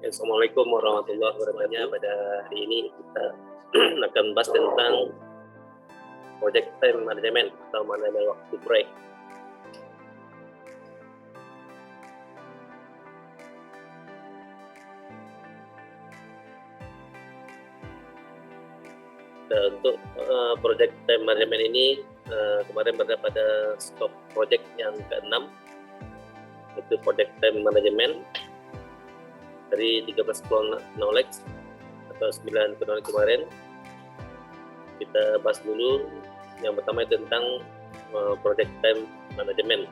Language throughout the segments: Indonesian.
Assalamualaikum warahmatullahi wabarakatuh. Pada hari ini kita akan bahas tentang project time management atau manajemen waktu proyek. Untuk project time management ini kemarin berada pada scope project yang ke-6, itu project time management dari 13 knowledge atau 9 knowledge kemarin. Kita bahas dulu yang pertama tentang project time management.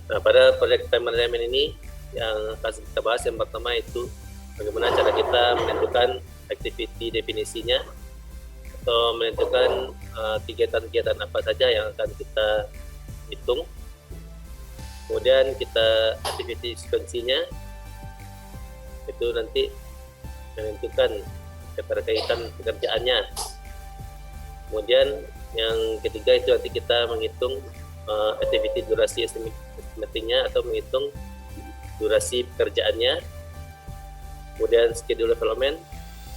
Nah, pada project time management ini yang akan kita bahas yang pertama itu bagaimana cara kita menentukan activity definisinya atau menentukan kegiatan-kegiatan apa saja yang akan kita hitung. Kemudian kita activity sequence-nya itu nanti menentukan keterkaitan pekerjaannya. Kemudian yang ketiga itu nanti kita menghitung activity durasi estimatingnya atau menghitung durasi pekerjaannya. Kemudian schedule development,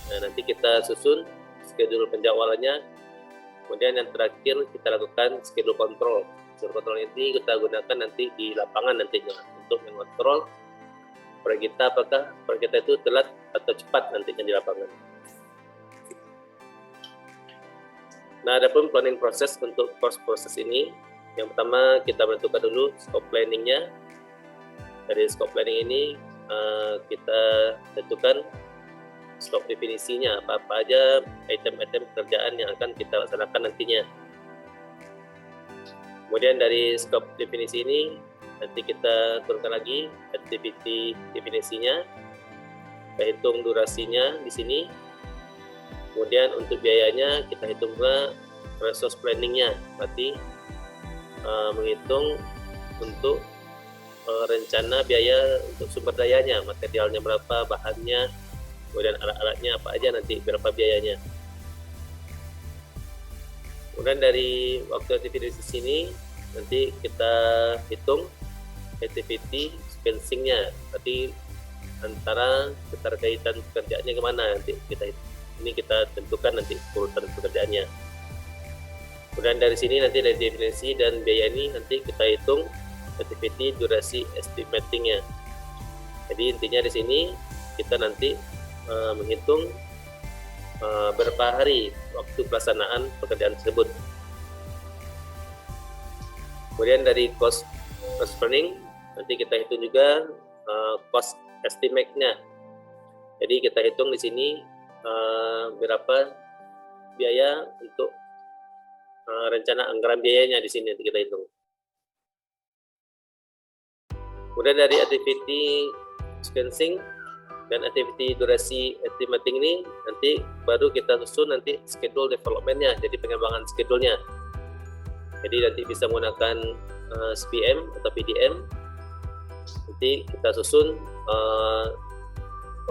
nah, nanti kita susun schedule penjadwalannya. Kemudian yang terakhir kita lakukan schedule control. Schedule control ini kita gunakan nanti di lapangan nantinya untuk mengontrol proyek kita, apakah proyek kita itu telat atau cepat nantinya di lapangan. Nah, adapun planning proses untuk proses ini, yang pertama kita menentukan dulu scope planningnya. Dari scope planning ini kita tentukan scope definisinya, apa-apa aja item-item pekerjaan yang akan kita laksanakan nantinya. Kemudian dari scope definisi ini nanti kita turunkan lagi activity definisinya, kita hitung durasinya di sini. Kemudian untuk biayanya kita hitung juga resource planningnya, berarti menghitung untuk rencana biaya untuk sumber dayanya, materialnya berapa, bahannya, kemudian alat-alatnya apa aja nanti berapa biayanya. Kemudian dari waktu activity di sini nanti kita hitung activity sequencing-nya, berarti antara keterkaitan pekerjaannya kemana nanti kita tentukan nanti urutan pekerjaannya. Kemudian dari sini nanti dari definisi dan biaya ini nanti kita hitung activity durasi estimatingnya. Jadi intinya di sini kita nanti menghitung berapa hari waktu pelaksanaan pekerjaan tersebut. Kemudian dari cost planning nanti kita hitung juga cost estimate-nya. Jadi kita hitung di sini berapa biaya untuk rencana anggaran biayanya di sini nanti kita hitung. Kemudian dari activity sequencing dan activity durasi estimating ini nanti baru kita susun nanti schedule development-nya, jadi pengembangan schedule-nya. Jadi nanti bisa menggunakan SPM atau PDM. Nanti kita susun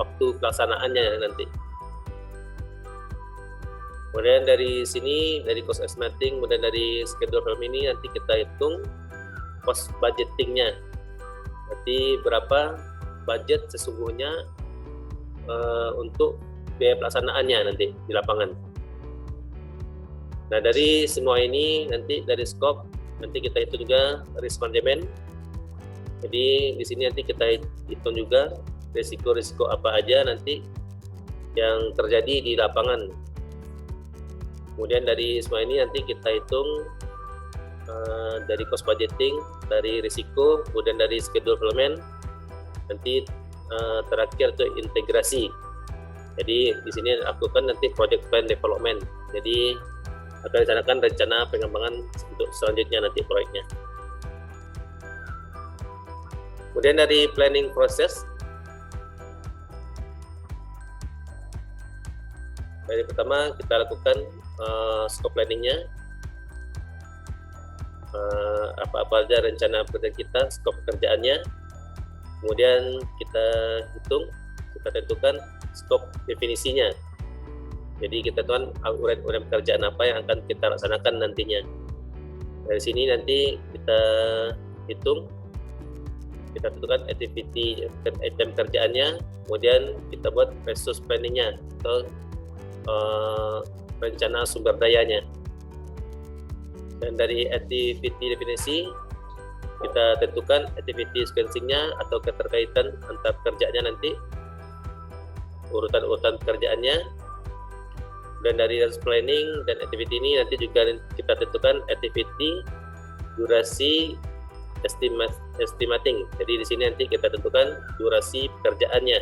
waktu pelaksanaannya nanti. Kemudian dari sini, dari cost estimating, kemudian dari schedule development ini nanti kita hitung cost budgeting-nya. Berarti berapa budget sesungguhnya untuk biaya pelaksanaannya nanti di lapangan. Nah, dari semua ini nanti dari scope nanti kita hitung juga risk management. Jadi di sini nanti kita hitung juga risiko-risiko apa aja nanti yang terjadi di lapangan. Kemudian dari semua ini nanti kita hitung dari cost budgeting, dari risiko, kemudian dari schedule development, nanti terakhir itu integrasi. Jadi di sini lakukan nanti project plan development. Jadi akan direncanakan rencana pengembangan untuk selanjutnya nanti proyeknya. Kemudian dari planning proses, dari pertama kita lakukan scope planningnya, apa-apa aja rencana pekerjaan kita, skop pekerjaannya. Kemudian kita hitung, kita tentukan skop definisinya. Jadi kita tentukan uraian pekerjaan apa yang akan kita laksanakan nantinya. Dari sini nanti kita hitung, kita tentukan activity item kerjaannya, kemudian kita buat resource planning-nya atau rencana sumber dayanya. Dan dari activity definisi kita tentukan activity sequencing-nya atau keterkaitan antar kerjanya nanti, urutan-urutan pekerjaannya. Dan dari resource planning dan activity ini nanti juga kita tentukan activity durasi estimating. Jadi di sini nanti kita tentukan durasi pekerjaannya.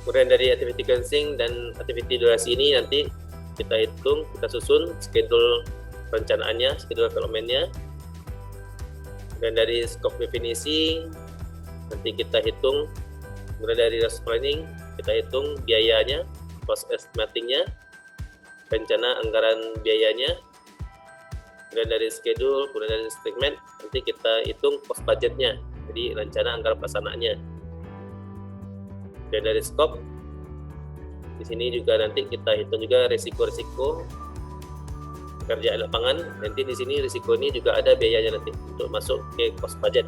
Kemudian dari activity sequencing dan activity durasi ini nanti kita hitung, kita susun schedule perencanaannya, schedule development-nya. Dan dari scope definisi nanti kita hitung. Kemudian dari resource planning kita hitung biayanya, cost estimating-nya, rencana anggaran biayanya. Kemudian dari schedule, kemudian dari statement nanti kita hitung cost budgetnya, jadi rencana anggaran pelaksanaannya. Dan dari scope di sini juga nanti kita hitung juga risiko-risiko pekerjaan lapangan. Nanti di sini risiko ini juga ada biayanya nanti untuk masuk ke cost budget.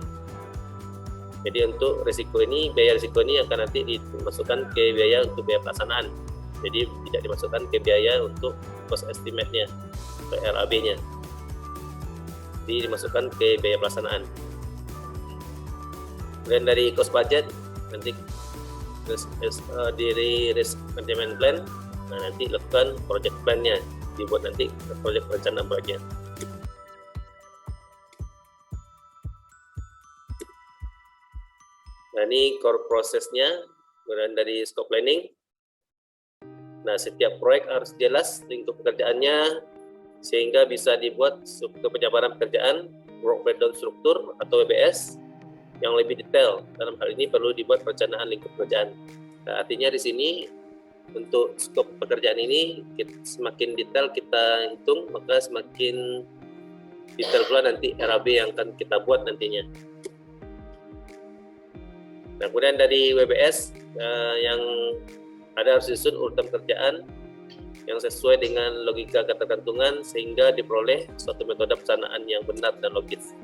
Jadi untuk risiko ini, biaya risiko ini akan nanti dimasukkan ke biaya untuk biaya pelaksanaan. Jadi tidak dimasukkan ke biaya untuk cost estimate-nya atau RAB-nya. Jadi dimasukkan ke biaya pelaksanaan. Dan dari cost budget nanti dari risk management plan, nah nanti lakukan project plan-nya, dibuat nanti project perencanaan proyeknya. Nah ini core prosesnya. Kemudian dari scope planning, nah setiap proyek harus jelas lingkup pekerjaannya sehingga bisa dibuat struktur penjabaran pekerjaan, work breakdown struktur atau WBS yang lebih detail. Dalam hal ini perlu dibuat perencanaan lingkup pekerjaan. Nah, artinya di sini untuk skop pekerjaan ini semakin detail kita hitung, maka semakin detail pula nanti RAB yang akan kita buat nantinya. Nah, kemudian dari WBS yang ada harus disusun urutan pekerjaan yang sesuai dengan logika ketergantungan sehingga diperoleh suatu metode pelaksanaan yang benar dan logis.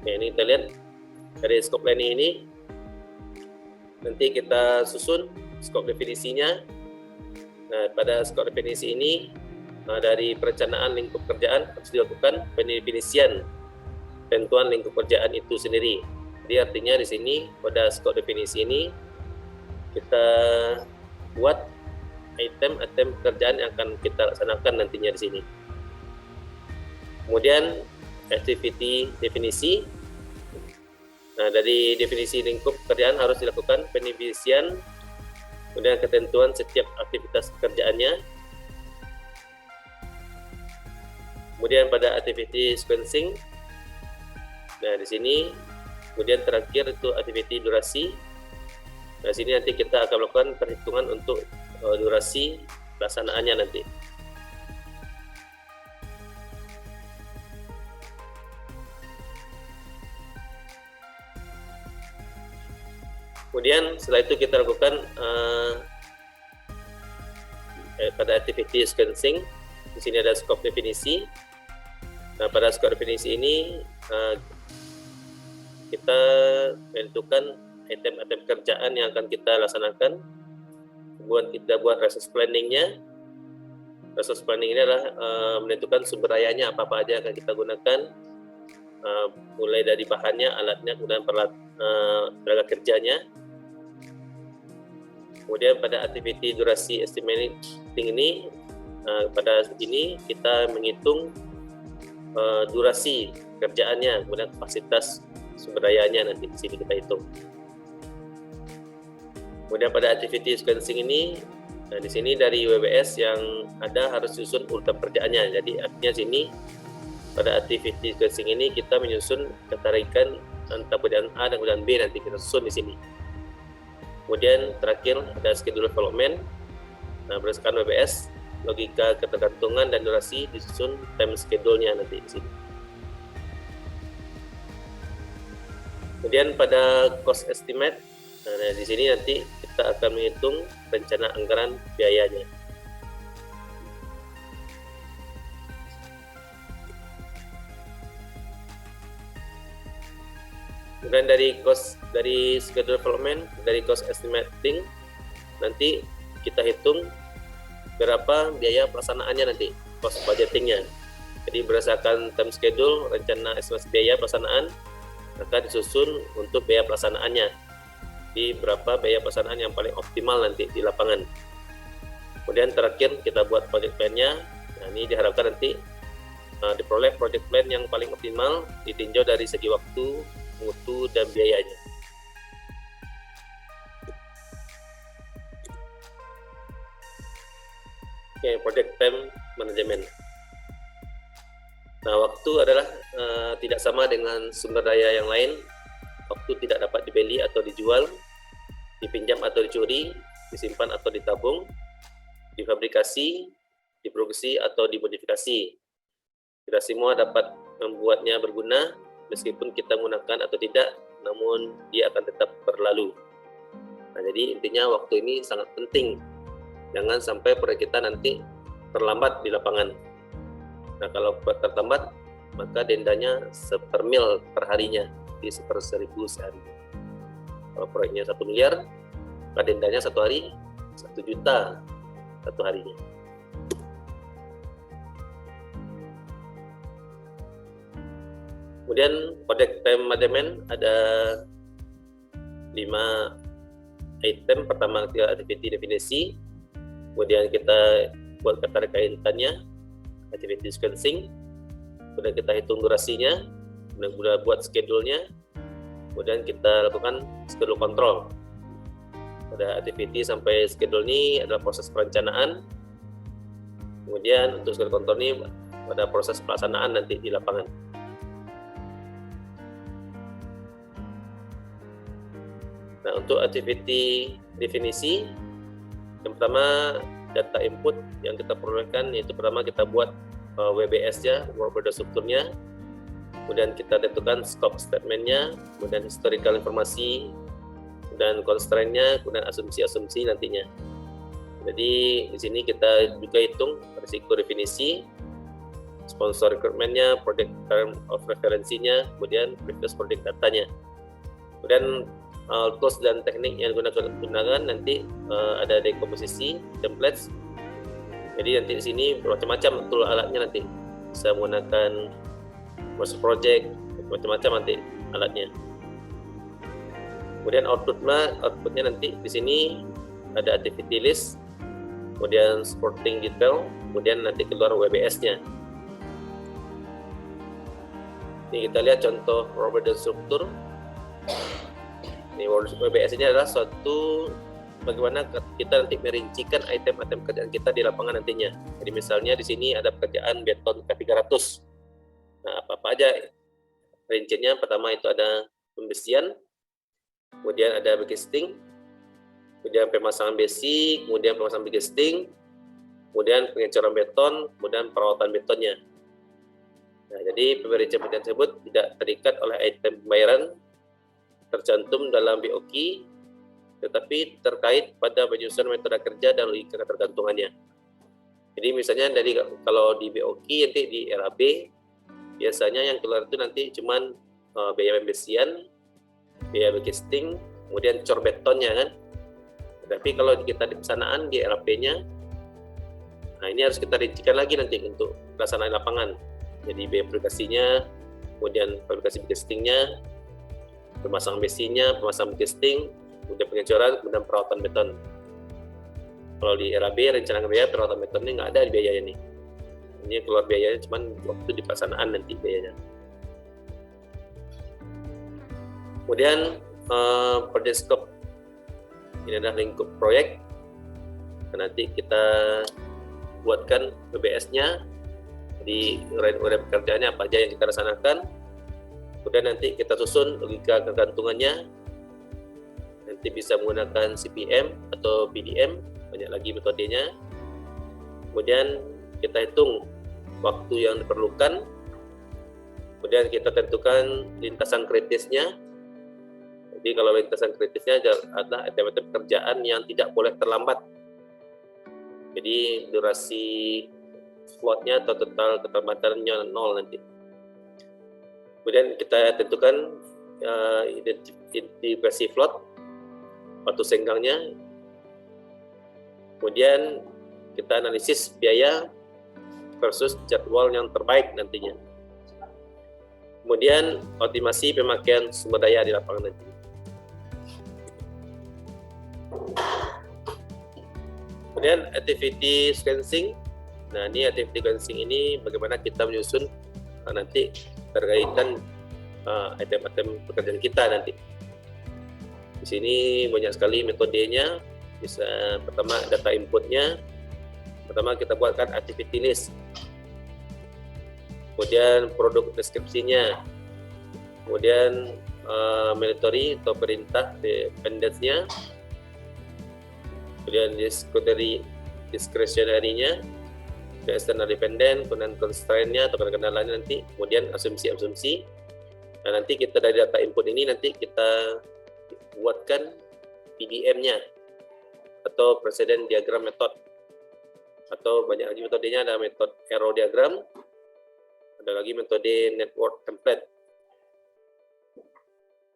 Oke, ini kita lihat dari scope planning ini, nanti kita susun scope definisinya. Nah, pada scope definisi ini dari perencanaan lingkup pekerjaan harus dilakukan pendefinisian tentuan lingkup pekerjaan itu sendiri. Jadi artinya di sini pada scope definisi ini kita buat item-item pekerjaan yang akan kita laksanakan nantinya di sini. Kemudian activity definisi. Nah, dari definisi lingkup pekerjaan harus dilakukan pendefinisian, kemudian ketentuan setiap aktivitas pekerjaannya. Kemudian pada activity sequencing, nah di sini kemudian terakhir itu activity durasi. Nah, sini nanti kita akan melakukan perhitungan untuk durasi pelaksanaannya nanti. Kemudian setelah itu kita lakukan pada activity sequencing. Di sini ada scope definisi. Nah, pada scope definisi ini kita menentukan item-item kerjaan yang akan kita laksanakan. Kemudian kita buat resource planning-nya. Resource planning ini adalah menentukan sumber dayanya apa-apa aja akan kita gunakan, mulai dari bahannya, alatnya, kemudian tenaga kerjanya. Kemudian pada activity durasi estimating ini, pada ini kita menghitung durasi kerjaannya, kemudian kapasitas sumber dayanya nanti di sini kita hitung. Kemudian pada activity sequencing ini, nah di sini dari WBS yang ada harus susun urutan pekerjaannya. Jadi artinya sini pada activity sequencing ini kita menyusun keterkaitan antara pekerjaan A dan pekerjaan B, nanti kita susun di sini. Kemudian terakhir ada schedule development. Nah, berdasarkan WBS logika ketergantungan dan durasi, disusun time schedule-nya nanti di sini. Kemudian pada cost estimate, nah di sini nanti kita akan menghitung rencana anggaran biayanya. Kemudian dari schedule development, dari cost estimating, nanti kita hitung berapa biaya pelaksanaannya nanti, cost budgetingnya. Jadi berdasarkan time schedule, rencana estimasi biaya pelaksanaan, maka disusun untuk biaya pelaksanaannya. Di berapa biaya pelaksanaan yang paling optimal nanti di lapangan. Kemudian terakhir kita buat project plan-nya. Nah, ini diharapkan nanti diperoleh project plan yang paling optimal ditinjau dari segi waktu, mutu, dan biayanya. Oke, project time management. Nah, waktu adalah tidak sama dengan sumber daya yang lain. Waktu tidak dapat dibeli atau dijual, dipinjam atau dicuri, disimpan atau ditabung, difabrikasi, diproduksi atau dimodifikasi. Tidak semua dapat membuatnya berguna, meskipun kita menggunakan atau tidak, namun dia akan tetap berlalu. Nah, jadi intinya waktu ini sangat penting. Jangan sampai proyek kita nanti terlambat di lapangan. Nah, kalau terlambat, maka dendanya per mil perharinya, di 1/1000 sehari. Kalau proyeknya 1 miliar, maka dendanya satu hari 1 juta satu harinya. Kemudian project time management ada 5 item. Pertama, activity definisi, kemudian kita buat keterkaitannya, activity sequencing, kemudian kita hitung durasinya, kemudian buat schedule-nya, kemudian kita lakukan schedule control. Pada activity sampai schedule ini adalah proses perencanaan, kemudian untuk schedule control ini pada proses pelaksanaan nanti di lapangan. Nah, untuk activity definisi, yang pertama data input yang kita perlukan, yaitu pertama kita buat WBS-nya, work order strukturnya, kemudian kita tentukan scope statement-nya, kemudian historical informasi, dan constraint-nya, kemudian asumsi-asumsi nantinya. Jadi di sini kita juga hitung risiko definisi, sponsor recruitment-nya, project term of referensinya, kemudian previous project datanya. Kemudian tools dan teknik yang gunakan nanti ada dekomposisi, templates. Jadi nanti di sini macam-macam tool alatnya, nanti bisa menggunakan project, macam-macam nanti alatnya. Kemudian outputnya nanti di sini ada activity list, kemudian supporting detail, kemudian nanti keluar WBS-nya. Ini kita lihat contoh work order struktur. Ini WBS ini adalah suatu bagaimana kita nanti merincikan item-item kerjaan kita di lapangan nantinya. Jadi misalnya di sini ada pekerjaan beton K300. Nah, apa aja rinciannya? Pertama itu ada pembesian, kemudian ada backcasting, kemudian pemasangan besi, kemudian pemasangan backcasting, kemudian pengecoran beton, kemudian perawatan betonnya. Nah, jadi pemberian tersebut tidak terikat oleh item pembayaran tercantum dalam BOQ, tetapi terkait pada penyusunan metode kerja dan logika ketergantungannya. Jadi misalnya dari kalau di BOQ nanti di RAB biasanya yang keluar itu nanti cuman biaya pembesian, biaya backcasting, kemudian cor betonnya kan. Tapi kalau kita di pesanaan di RAP-nya, nah ini harus kita rincikan lagi nanti untuk pelaksanaan lapangan. Jadi biaya fabrikasinya, kemudian fabrikasi backcastingnya, pemasangan besinya, pemasangan backcasting, kemudian pengecoran, kemudian perawatan beton. Kalau di RAB rencana biaya perawatan beton ini nggak ada di biayanya nih. Ini keluar biayanya cuman waktu di pelaksanaan nanti biayanya. Kemudian project scope, ini adalah lingkup proyek. Nanti kita buatkan WBS-nya, jadi uraian pekerjaannya apa aja yang kita laksanakan. Kemudian nanti kita susun logika kegantungannya, nanti bisa menggunakan CPM atau PDM, banyak lagi metodenya. Kemudian kita hitung waktu yang diperlukan. Kemudian kita tentukan lintasan kritisnya. Jadi kalau lintasan kritisnya adalah item-item pekerjaan yang tidak boleh terlambat. Jadi durasi slotnya atau total keterlambatannya 0 nanti. Kemudian kita tentukan identifikasi slot, waktu senggangnya. Kemudian kita analisis biaya versus jadwal yang terbaik nantinya. Kemudian optimasi pemakaian sumber daya di lapangan nanti. Kemudian activity sequencing. Nah, ini activity sequencing ini bagaimana kita menyusun nanti berkaitan item-item pekerjaan kita nanti. Di sini banyak sekali metodenya. Bisa pertama data inputnya. Pertama kita buatkan activity list. Kemudian produk deskripsinya. Kemudian mandatory atau perintah dependensinya. Kemudian discretionary-nya, external dependent, kemudian constraint-nya atau kendalanya nanti, kemudian asumsi-asumsi. Nah, nanti kita dari data input ini nanti kita buatkan PDM-nya atau present diagram method, atau banyak lagi metodenya. Ada metode arrow diagram, ada lagi metode network template.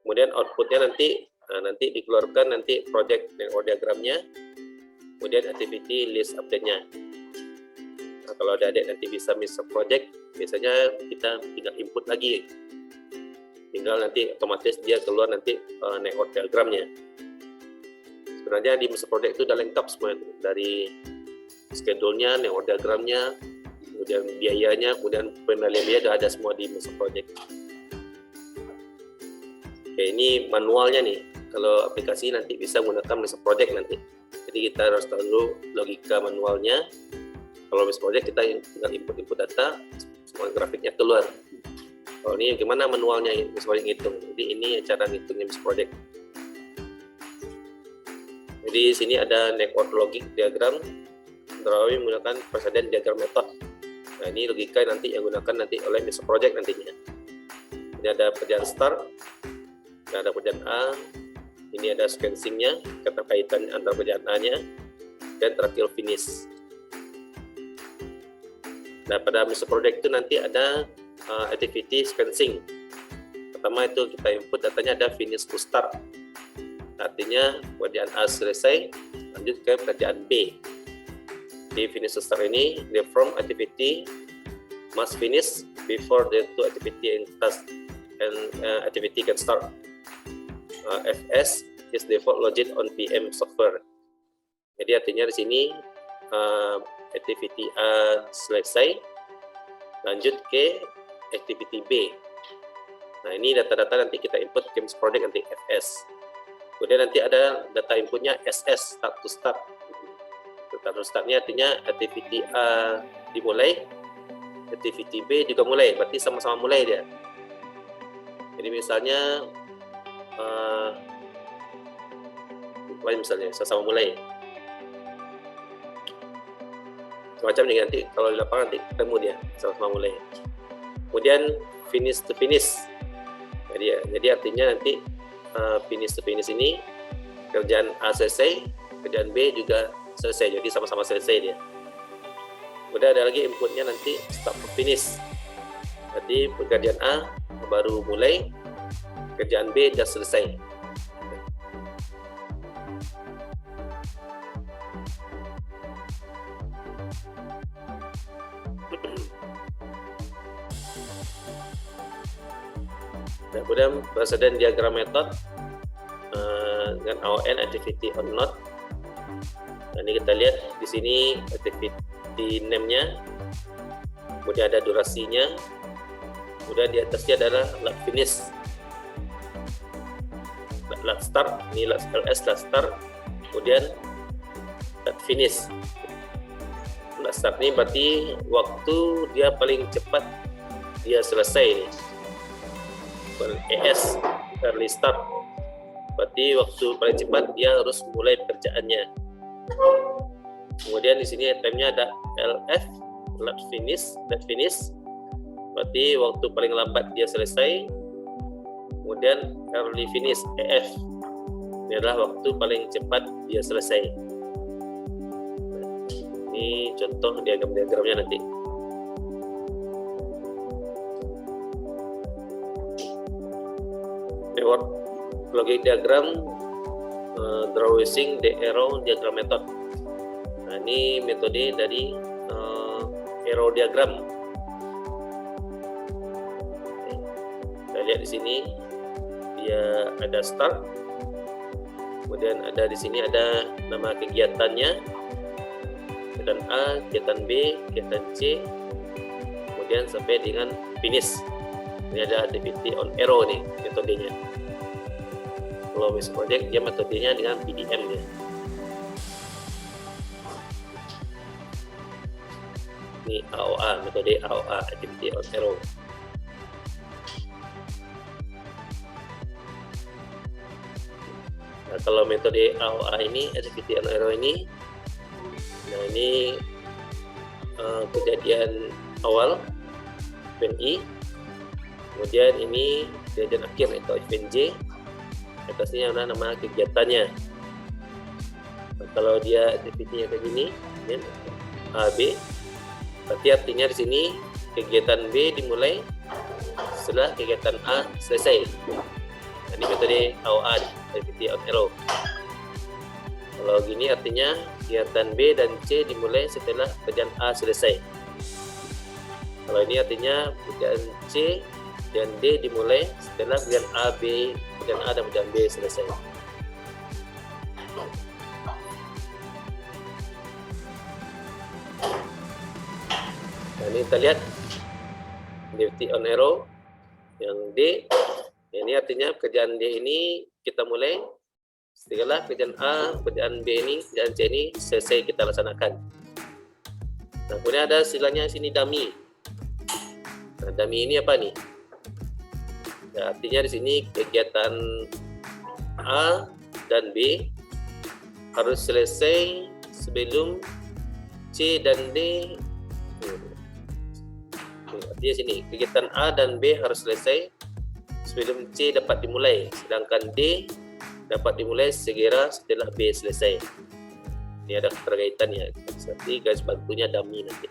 Kemudian outputnya nanti dikeluarkan nanti project network diagramnya, kemudian activity list update-nya. Nah, kalau adik nanti bisa miss project, biasanya kita tinggal input lagi, tinggal nanti otomatis dia keluar nanti network diagramnya. Sebenarnya di miss project itu udah lengkap semua, dari schedule-nya, network diagramnya, kemudian biayanya, kemudian penilaian biaya udah ada semua di miss project. Oke, ini manualnya nih. Kalau aplikasi nanti bisa menggunakan miss project nanti. Jadi kita harus tahu dulu logika manualnya. Kalau miss project kita tinggal input data, semua grafiknya keluar. Kalau ini gimana manualnya miss project ngitung. Jadi ini cara ngitungnya miss project. Jadi sini ada network logic diagram, drawing menggunakan precedent diagram method. Nah, ini logika nanti yang gunakan nanti oleh miss project nantinya. Ini ada pekerjaan start, ada pekerjaan A. Ini ada sequencing-nya, keterkaitan antara pekerjaan A-nya, dan terakhir finish. Nah, pada miss project itu nanti ada activity sequencing. Pertama itu kita input datanya ada finish to start. Artinya pekerjaan A selesai, lanjut ke pekerjaan B. Di finish to start ini, the from activity must finish before the two activity and task and activity can start. FS is default logic on PM software. Jadi artinya di sini activity A selesai, lanjut ke activity B. Nah, ini data-data nanti kita input ke miss project nanti FS. Kemudian nanti ada data inputnya SS, start to start. Start to startnya artinya activity A dimulai, activity B juga mulai, berarti sama-sama mulai dia. Jadi misalnya misalnya sama-sama mulai. Macam ini nanti kalau di lapangan nanti ketemu dia sama-sama mulai. Kemudian finish to finish. Jadi artinya nanti finish to finish ini kerjaan A selesai, kerjaan B juga selesai, jadi sama-sama selesai dia. Kemudian ada lagi inputnya nanti start to finish. Jadi pekerjaan A baru mulai, kerjaan B sudah selesai. Nah, kemudian precedent diagram method dengan AON activity or not. Nah, ini kita lihat di sini activity name-nya, kemudian ada durasinya, kemudian di atasnya adalah last finish, last start, ini last ls last start, kemudian last finish. Last start ini berarti waktu dia paling cepat dia selesai ini. ES early start, berarti waktu paling cepat dia harus mulai pekerjaannya. Kemudian di sini time-nya ada LF, late finish. Berarti waktu paling lambat dia selesai. Kemudian early finish, EF. Ini adalah waktu paling cepat dia selesai. Ini contoh diagram-diagramnya nanti. Reward logic diagram, drawing the arrow diagram method. Nah, ini metode dari arrow diagram. Kita lihat di sini dia ada start, kemudian ada di sini ada nama kegiatannya, kegiatan A, kegiatan B, kegiatan C, kemudian sampai dengan finish. Ini ada activity on arrow nih metodenya. Kalau Miss Project dia metodenya dengan PDM nya. Ini AOA, metode AOA, activity on arrow. Nah, kalau metode AOA ini, activity on arrow ini, nah ini kejadian awal event I, kemudian ini kejadian akhir atau event J, atasnya adalah nama kegiatannya. Nah, kalau dia activity-nya kayak gini, A, B, berarti artinya di sini kegiatan B dimulai setelah kegiatan A selesai. Nah, ini metode AOA, activity on arrow. Kalau gini artinya kegiatan B dan C dimulai setelah pekerjaan A selesai. Kalau ini artinya pekerjaan C dan D dimulai setelah pekerjaan A, B, pekerjaan A dan pekerjaan B selesai. Nah, ini kita lihat activity on arrow yang D. Ini artinya pekerjaan D ini kita mulai setelah pekerjaan A, pekerjaan B ini, pekerjaan C ini selesai kita laksanakan. Nah, kemudian ada istilahnya sini dummy. Nah, dummy ini apa nih? Nah, artinya di sini kegiatan A dan B harus selesai sebelum C dan D. Artinya sini kegiatan A dan B harus selesai sebelum C dapat dimulai, sedangkan D dapat dimulai segera setelah B selesai. Ini ada keterkaitannya, seperti garis bantunya dummy nanti.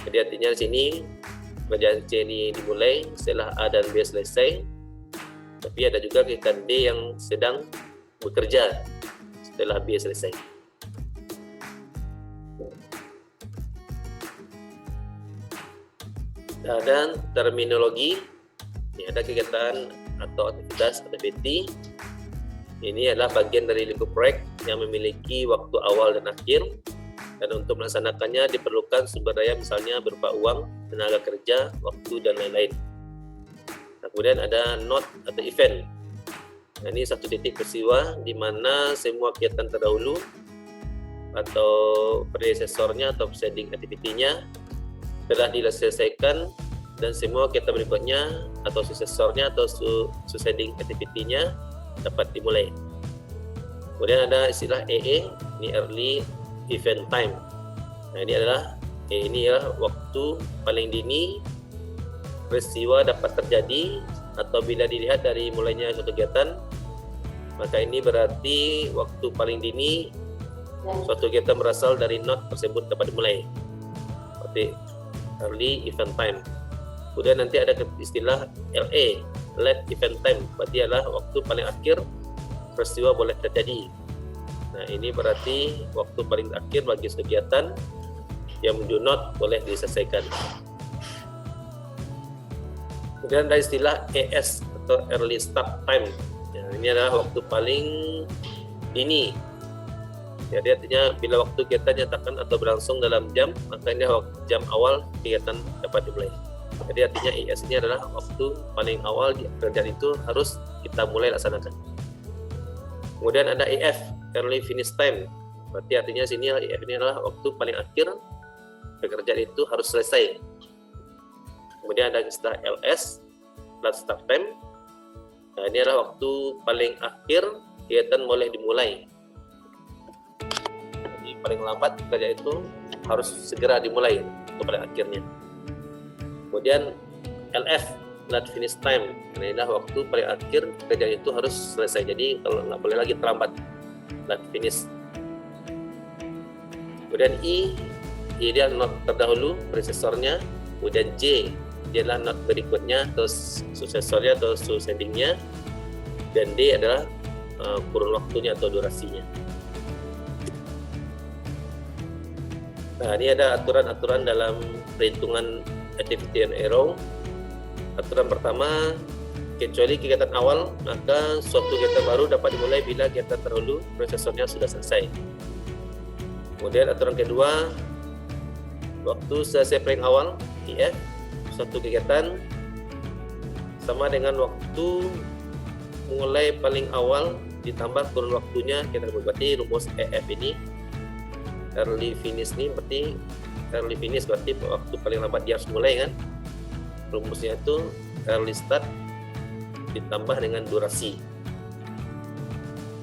Jadi artinya di sini pekerjaan C ini dimulai setelah A dan B selesai, tapi ada juga kegiatan D yang sedang bekerja setelah B selesai. Dan terminologi, ini ada kegiatan atau aktivitas activity. Ini adalah bagian dari lingkup proyek yang memiliki waktu awal dan akhir, dan untuk melaksanakannya diperlukan sumber daya misalnya berupa uang, tenaga kerja, waktu, dan lain-lain. Nah, kemudian ada node atau event. Nah, ini satu titik peristiwa di mana semua kegiatan terdahulu atau predecesornya atau preceding activity-nya telah diselesaikan, dan semua kegiatan berikutnya atau successornya atau succeeding activity-nya dapat dimulai. Kemudian ada istilah EE, ini early event time. Nah, ini adalah waktu paling dini peristiwa dapat terjadi, atau bila dilihat dari mulainya suatu kegiatan, maka ini berarti waktu paling dini suatu kegiatan berasal dari node tersebut dapat dimulai. Seperti early event time. Kemudian nanti ada istilah LA, late event time, berarti adalah waktu paling akhir peristiwa boleh terjadi. Nah, ini berarti waktu paling akhir bagi kegiatan yang do not boleh diselesaikan. Kemudian ada istilah ES atau early start time. Ya, ini adalah waktu paling dini. Jadi artinya bila waktu kegiatan nyatakan atau berlangsung dalam jam, maka ini jam awal kegiatan dapat dimulai. Jadi artinya ES ini adalah waktu paling awal pekerjaan itu harus kita mulai laksanakan. Kemudian ada EF, early finish time. Berarti artinya sini EF ini adalah waktu paling akhir pekerjaan itu harus selesai. Kemudian ada istilah LS, last start time. Nah, ini adalah waktu paling akhir kegiatan boleh dimulai. paling lambat kerja itu harus segera dimulai pada akhirnya. Kemudian LF, late finish time, inilah waktu paling akhir kerja itu harus selesai. Jadi kalau nggak boleh lagi terlambat, late finish. Kemudian I dia not terdahulu, presesornya. Kemudian J, dia adalah not berikutnya atau suksesornya atau succeedingnya. Dan D adalah kurun waktunya atau durasinya. Nah, ini ada aturan-aturan dalam perhitungan activity and error. Aturan pertama, kecuali kegiatan awal, maka suatu kegiatan baru dapat dimulai bila kegiatan terdahulu prosesornya sudah selesai. Kemudian aturan kedua, waktu selesai paling awal, EF, suatu kegiatan sama dengan waktu mulai paling awal ditambah kurun waktunya. Kita berarti rumus EF ini, early finish ini berarti early finish berarti waktu paling lambat dia harus mulai kan. Rumusnya itu early start ditambah dengan durasi.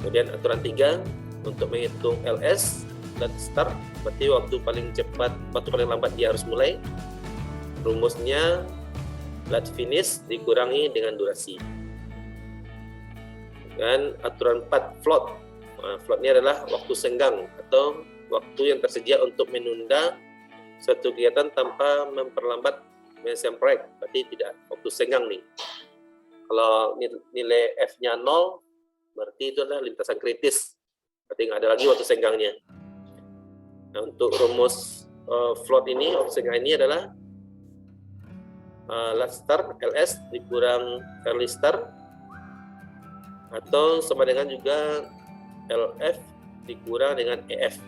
Kemudian aturan 3 untuk menghitung LS, late start berarti waktu paling cepat, waktu paling lambat dia harus mulai. Rumusnya late finish dikurangi dengan durasi. Dan aturan 4 float. Float ini adalah waktu senggang atau waktu yang tersedia untuk menunda suatu kegiatan tanpa memperlambat penyelesaian proyek. Berarti tidak waktu senggang nih. Kalau nilai F-nya 0, berarti itu adalah lintasan kritis. Berarti nggak ada lagi waktu senggangnya. Nah, untuk rumus float ini, waktu senggang ini adalah late start, LS, dikurang early start, atau sama dengan juga LF dikurang dengan EF.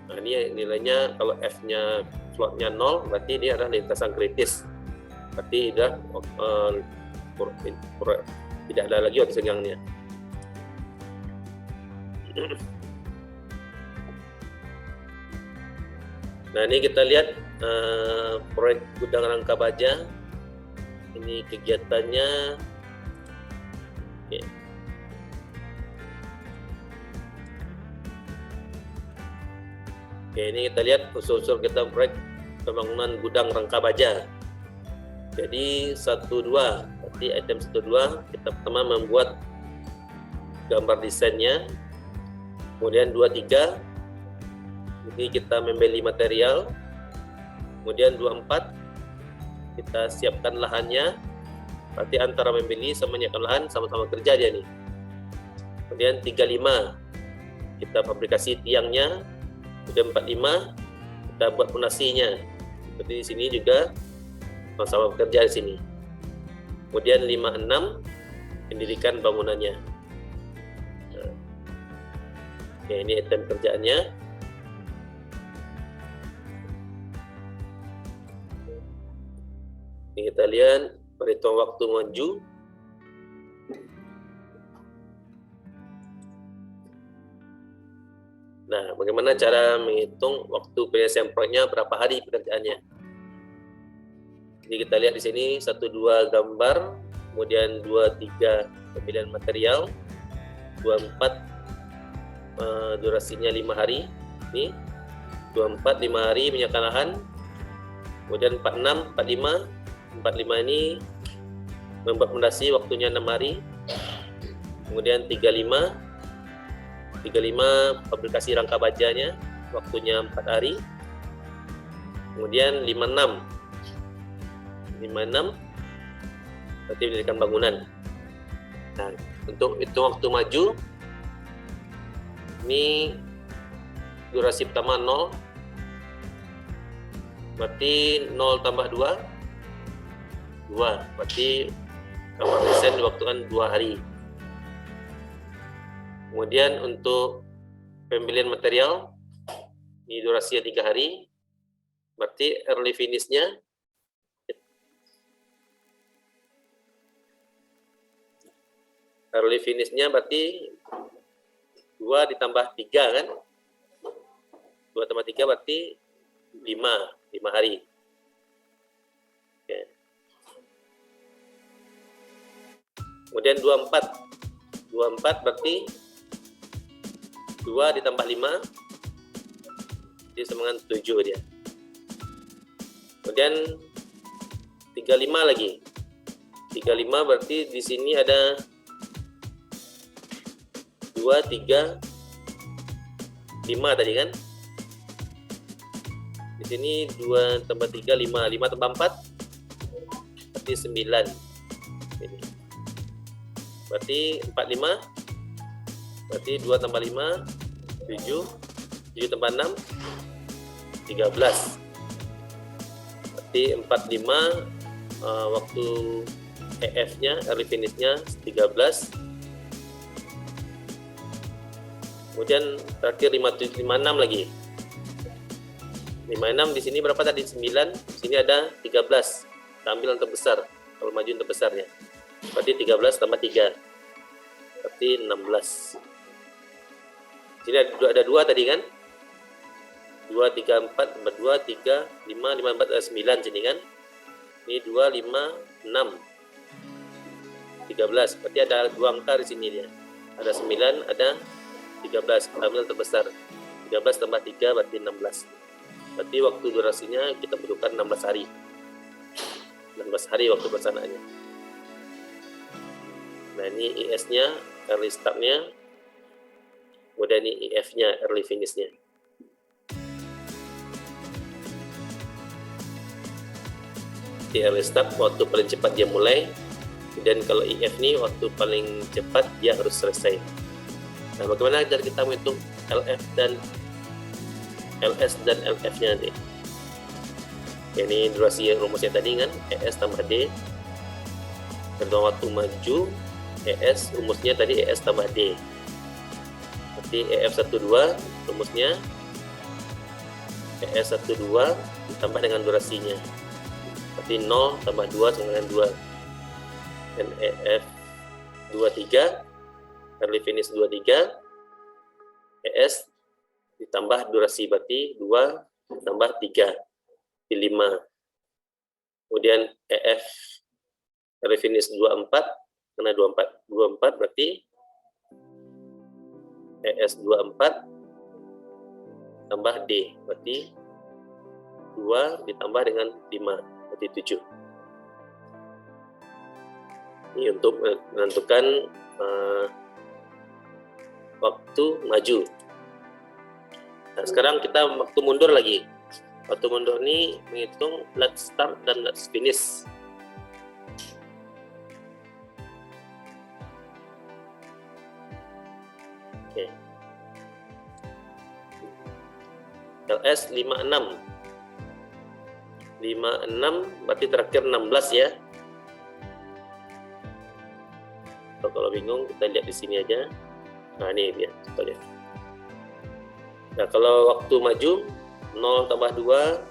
Nah, ini nilainya kalau F-nya floatnya 0, berarti ini adalah lintasan kritis. Berarti tidak ada lagi waktu senggangnya. Nah, ini kita lihat proyek gudang rangka baja. Ini kegiatannya. Oke. Oke, ini kita lihat usul-usul kita proyek pembangunan gudang rangka baja. Jadi 1-2, berarti item 1-2 kita pertama membuat gambar desainnya. Kemudian 2-3, ini kita membeli material. Kemudian 2-4, kita siapkan lahannya. Berarti antara membeli sama menyiapkan lahan sama-sama kerja dia nih. Kemudian 3-5, kita fabrikasi tiangnya. Kemudian 4-5, kita buat fondasinya. Seperti di sini juga sama-sama bekerja di sini. Kemudian 5-6, mendirikan bangunannya. Nah, oke, ini item kerjaannya. Ini kita lihat perhitungan waktu maju. Nah, bagaimana cara menghitung waktu penyelesaian proyeknya, berapa hari pekerjaannya? Jadi kita lihat di sini 1-2 gambar, kemudian 2-3 pemilihan material, 2-4 durasinya 5 hari. Ini 2-4 5 hari menyiapkan lahan. Kemudian 4-6 4-5 4-5 ini membuat fondasi, waktunya 6 hari. Kemudian 3-5 fabrikasi rangka bajanya, waktunya 4 hari. Kemudian 5-6 berarti mendirikan bangunan. Nah, untuk itu waktu maju, ini durasi pertama 0, berarti 0 tambah 2, berarti gambar desain diwaktukan 2 hari. Kemudian untuk pembelian material, ini durasinya 3 hari, berarti early finish-nya berarti 2 ditambah 3 kan? 2 tambah 3 berarti 5 hari. Oke. Kemudian 24 berarti 2 ditambah 5 Jadi sama dengan 7 dia. Kemudian 35 lagi. 35 berarti di sini ada 2, 3, 5 tadi kan? Di sini 2 tambah 3, 5. 5 tambah 4 berarti 9. Ini. Berarti 45. Berarti 2 tambah 5 7. 7 tambah 6 13. Berarti 45 waktu EF-nya, early finish-nya 13. Kemudian terakhir 56 lagi. 56 di sini berapa tadi? 9. Di sini ada 13. Kita ambil yang terbesar. Kalau maju yang terbesarnya. Berarti 13 tambah 3. Berarti 16. Di sini ada 2 tadi kan? 2, 3, 4, tambah 2, 3, 5, 5, 4, ada 9 sini kan? Ini 2, 5, 6. 13. Berarti ada 2 angka di sini dia. Ada 9, ada 13. Kita ambil terbesar. 13 tambah 3 berarti 16. Berarti waktu durasinya kita butuhkan 16 hari. 16 hari waktu pelaksanaannya. Nah, ini IS-nya, early start-nya. Kemudian ini IF-nya, early finish-nya. Di early start waktu paling cepat dia mulai, dan kalau IF ini waktu paling cepat dia harus selesai. Nah, bagaimana cara kita menghitung LF dan LS dan LF-nya nanti? Ini durasi rumusnya tadi kan, ES tambah D. Dalam waktu maju, ES rumusnya tadi ES tambah D. Berarti EF12 rumusnya ES12 ditambah dengan durasinya. Berarti 0 tambah 2 sama dengan 2. Dan EF23, early finish 23, ES ditambah durasi, berarti 2 tambah 3, di 5. Kemudian EF early finish 24, karena 24 berarti ES24 tambah D, berarti 2 ditambah dengan 5. Berarti 7. Ini untuk menentukan waktu maju. Nah, sekarang kita waktu mundur lagi. Waktu mundur ini menghitung let's start dan let's finish. Oke. LS 56. 56 berarti terakhir 16 ya. Kalau bingung kita lihat di sini aja. Nah, ini dia, kita lihat. Nah, kalau waktu maju 0 tambah 2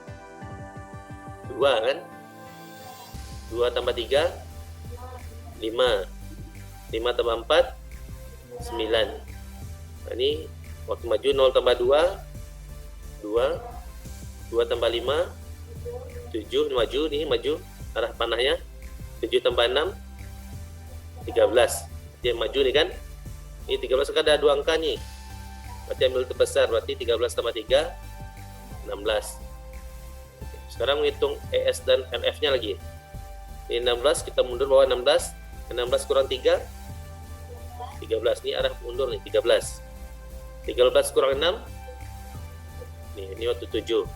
2 kan? 2 tambah 3 5. 5 tambah 4 9. Nah, ini waktu maju 0 tambah 2 2 tambah 5 7, maju nih, maju arah panahnya. 7 tambah 6 13. Dia maju nih kan? Ini 13 kan ada 2 angka nih. Berarti ambil terbesar, berarti 13 tambah 3 16. Sekarang menghitung ES dan LF-nya lagi. Ini 16, kita mundur bawah 16. 16 kurang 3 13. Ini arah mundur nih, 13. 13 kurang 6 nih, ini waktu 7.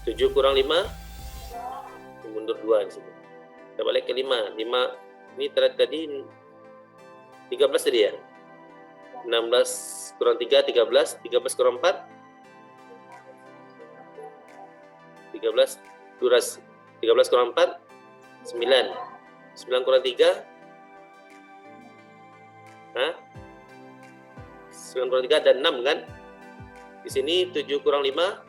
7 kurang 5 mundur 2 di sini. Kita balik ke 5. 5 ini tadi 13 tadi ya. 16 kurang 3 13. 13 kurang 4 13 durasi. 13 kurang 4 9. 9 kurang 3 9 kurang 3 ada 6 kan? Di sini 7 kurang 5.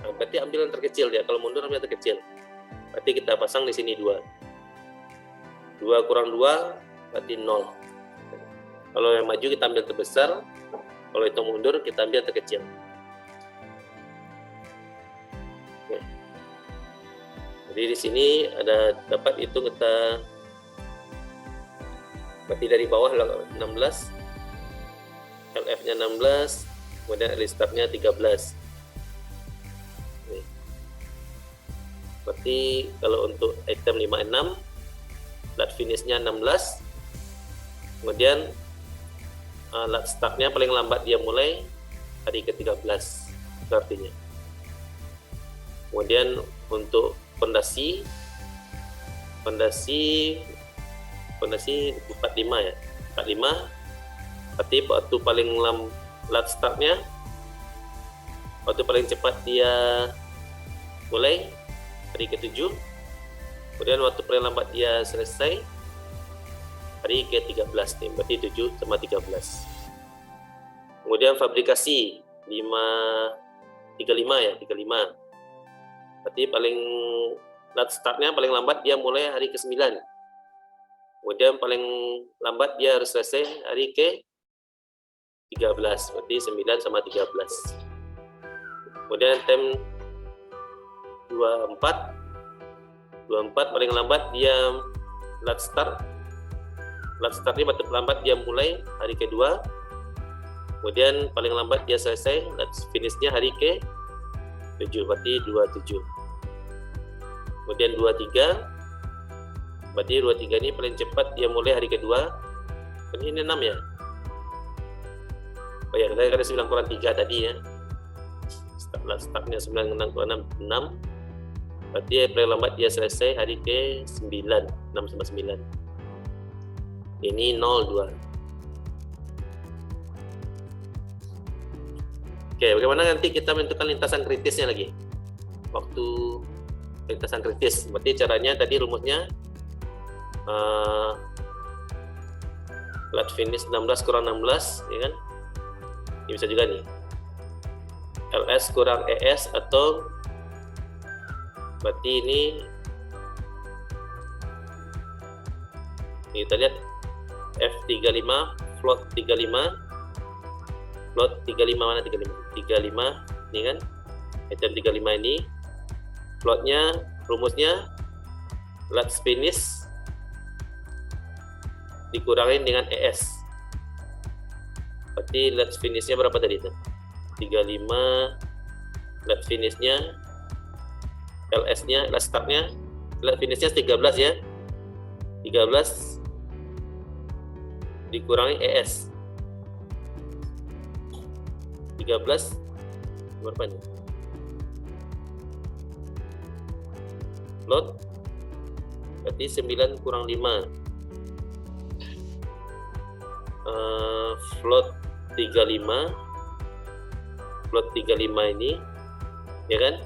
Nah, berarti ambil yang terkecil ya. Kalau mundur ambil yang terkecil. Berarti kita pasang di sini 2. 2 kurang 2 berarti 0. Kalau yang maju kita ambil terbesar. Kalau itu mundur kita ambil terkecil. Oke. Jadi di sini ada dapat itu kita berarti dari bawah 16. LF-nya 16. kemudian early startnya 13. Nih. Berarti kalau untuk item 56, lat finishnya 16, kemudian lat startnya paling lambat dia mulai hari ke-13, itu artinya. Kemudian untuk pondasi 45 ya, 45. Berarti waktu paling lat startnya, waktu paling cepat dia mulai hari ke-7, kemudian waktu paling lambat dia selesai hari ke-13 nih, berarti 7 sama 13. Kemudian fabrikasi 35 ya, 35. Berarti paling lat startnya paling lambat dia mulai hari ke-9. Kemudian paling lambat dia harus selesai hari ke-13, berarti 9 sama 13. Kemudian item 24 paling lambat dia lat startnya paling lambat dia mulai hari ke-2, kemudian paling lambat dia selesai lat finishnya hari ke-7, berarti 27. Kemudian 23, berarti 23 ini paling cepat dia mulai hari ke-2. Ini 6 ya. Oh ya, kita ada 9 kurang 3 tadi ya. Startnya 9 kurang 6. Berarti paling lambat dia selesai hari ke-9, 6 sama 9. Ini 02. Oke, bagaimana nanti kita menentukan lintasan kritisnya lagi? Waktu lintasan kritis, berarti caranya tadi rumusnya lat finish 16 kurang 16, ya kan? Ini bisa juga nih, LS kurang ES, atau berarti ini kita lihat F35 float 35, float 35 mana 35 ini kan, item 35 ini floatnya, rumusnya lat finish dikurangin dengan ES. Berarti lat finishnya berapa tadi itu? 35, lat finishnya, LS-nya, lat startnya, lat finishnya 13 ya. 13 dikurangi ES. 13 berapa nih? Float berarti 9 kurang 5, float 35, float 35 ini ya kan,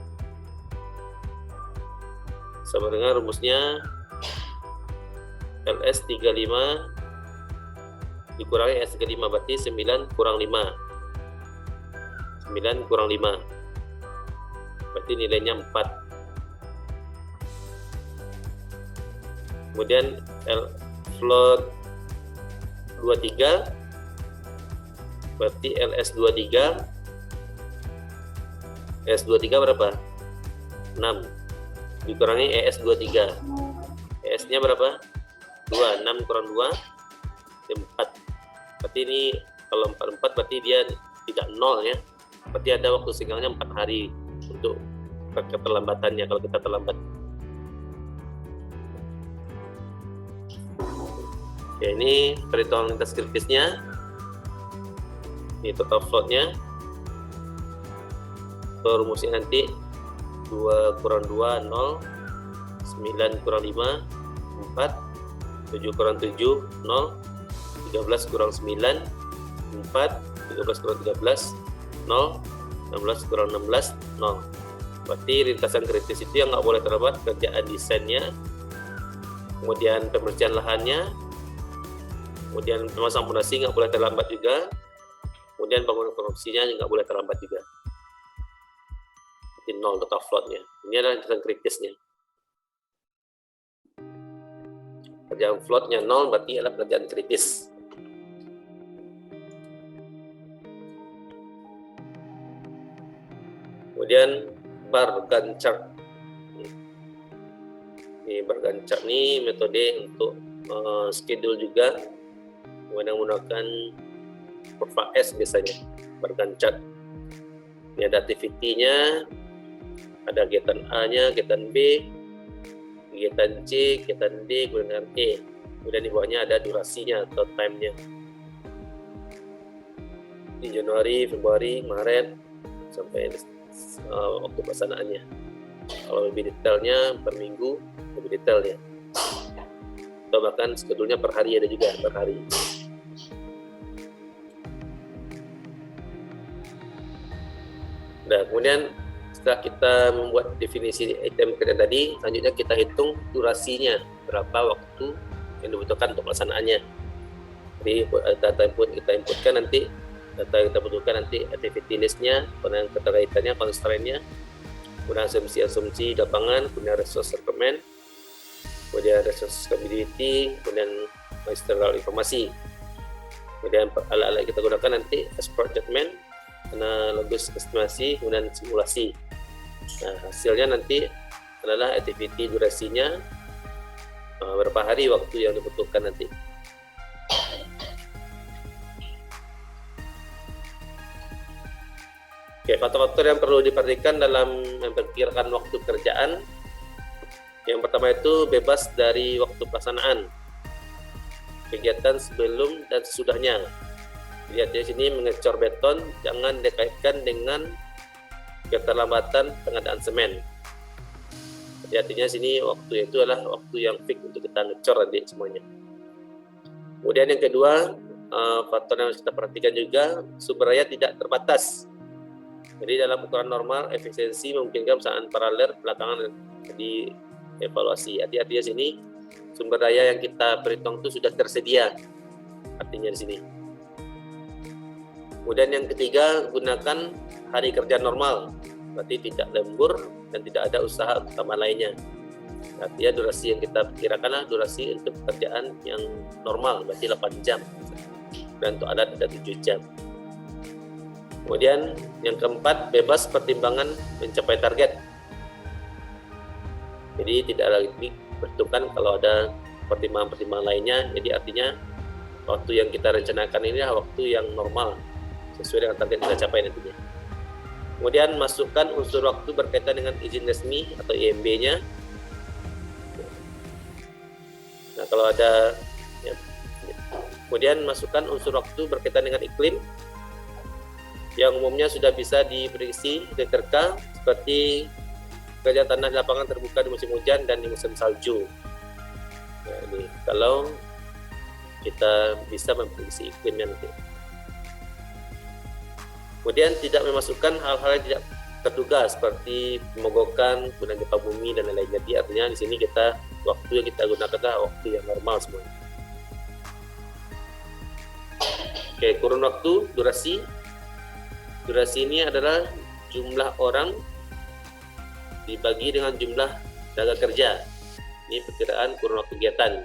sama dengan rumusnya LS 35 dikurangi S 35, berarti 9 kurang 5, 9 kurang 5 berarti nilainya 4. Kemudian float 23 berarti LS 23, ES 23 berapa? 6 dikurangi ES 23, ES nya berapa? 2, 6 kurang 2 4, berarti ini kalau 44 berarti dia tidak 0 ya, berarti ada waktu singgahnya 4 hari untuk keterlambatannya kalau kita terlambat. Ya, ini perhitungan lintas kritisnya. Ini total floatnya. Rumusnya nanti 2 kurang 2 0, 9 kurang 5 4, 7 kurang 7 0, 13 kurang 9 4, 13 kurang 13 0, 16 kurang 16 0. Berarti lintasan kritis itu yang nggak boleh terlambat kerjaan desainnya, kemudian pembersihan lahannya, kemudian pemasang fondasi nggak boleh terlambat juga, kemudian bangunan konstruksinya nggak boleh terlambat juga. Jadi 0 total floatnya. Ini adalah lintasan kritisnya. Kerjaan floatnya 0 berarti adalah kerjaan kritis. Kemudian bar Gantt chart. Ini bar Gantt chart ini metode untuk schedule juga, kemudian menggunakan kurva S biasanya. bergancat. Ini ada activity-nya, ada kegiatan A-nya, kegiatan B, kegiatan C, kegiatan D, kemudian E. Kemudian di bawahnya ada durasinya atau time-nya. Di Januari, Februari, Maret, sampai waktu pelaksanaannya. Kalau lebih detailnya per minggu, lebih detail ya. Atau bahkan schedule-nya per hari, ada juga per hari. Nah, kemudian setelah kita membuat definisi item kerja tadi, selanjutnya kita hitung durasinya, berapa waktu yang dibutuhkan untuk pelaksanaannya. Jadi data input kita inputkan nanti, data yang kita butuhkan nanti activity list-nya, kemudian keterkaitannya, constraint-nya, kemudian asumsi-asumsi di lapangan, kemudian resource requirement, kemudian resource capability, kemudian historical informasi. Kemudian alat-alat kita gunakan nanti expert judgment, analogous estimasi, kemudian simulasi. Nah, hasilnya nanti adalah activity durasinya, berapa hari waktu yang dibutuhkan nanti. Oke, faktor-faktor yang perlu diperhatikan dalam memperkirakan waktu kerjaan. Yang pertama itu bebas dari waktu pelaksanaan, kegiatan sebelum dan sesudahnya. Lihat di sini mengecor beton jangan dikaitkan dengan keterlambatan pengadaan semen. Jadi artinya sini waktu itu adalah waktu yang fix untuk kita ngecor nanti semuanya. Kemudian yang kedua, faktor yang harus kita perhatikan juga, sumber daya tidak terbatas. Jadi dalam ukuran normal efisiensi memungkinkan perusahaan paralel belakangan di evaluasi. Artinya sini sumber daya yang kita perhitung itu sudah tersedia. Artinya di sini. Kemudian yang ketiga, gunakan hari kerja normal, berarti tidak lembur dan tidak ada usaha utama lainnya. Artinya durasi yang kita perkirakanlah durasi untuk pekerjaan yang normal, berarti 8 jam. Dan untuk alat ada 7 jam. Kemudian yang keempat, bebas pertimbangan mencapai target. Jadi tidak lagi diperhitungkan kalau ada pertimbangan-pertimbangan lainnya. Jadi artinya waktu yang kita rencanakan ini adalah waktu yang normal, sesuai dengan target yang kita capai nantinya. Kemudian masukkan unsur waktu berkaitan dengan izin resmi atau IMB-nya. Nah, kalau ada ya. Kemudian masukkan unsur waktu berkaitan dengan iklim yang umumnya sudah bisa diprediksi diterka, seperti kerja tanah di lapangan terbuka di musim hujan dan di musim salju. Nah, ini kalau kita bisa memprediksi iklimnya nanti. Kemudian tidak memasukkan hal-hal yang tidak terduga seperti pemogokan, kemudian gempa bumi dan lain-lain. Jadi artinya di sini kita waktu yang kita gunakan adalah waktu yang normal semuanya. Oke, kurun waktu, durasi. Durasi ini adalah jumlah orang dibagi dengan jumlah tenaga kerja. Ini perkiraan kurun waktu kegiatan.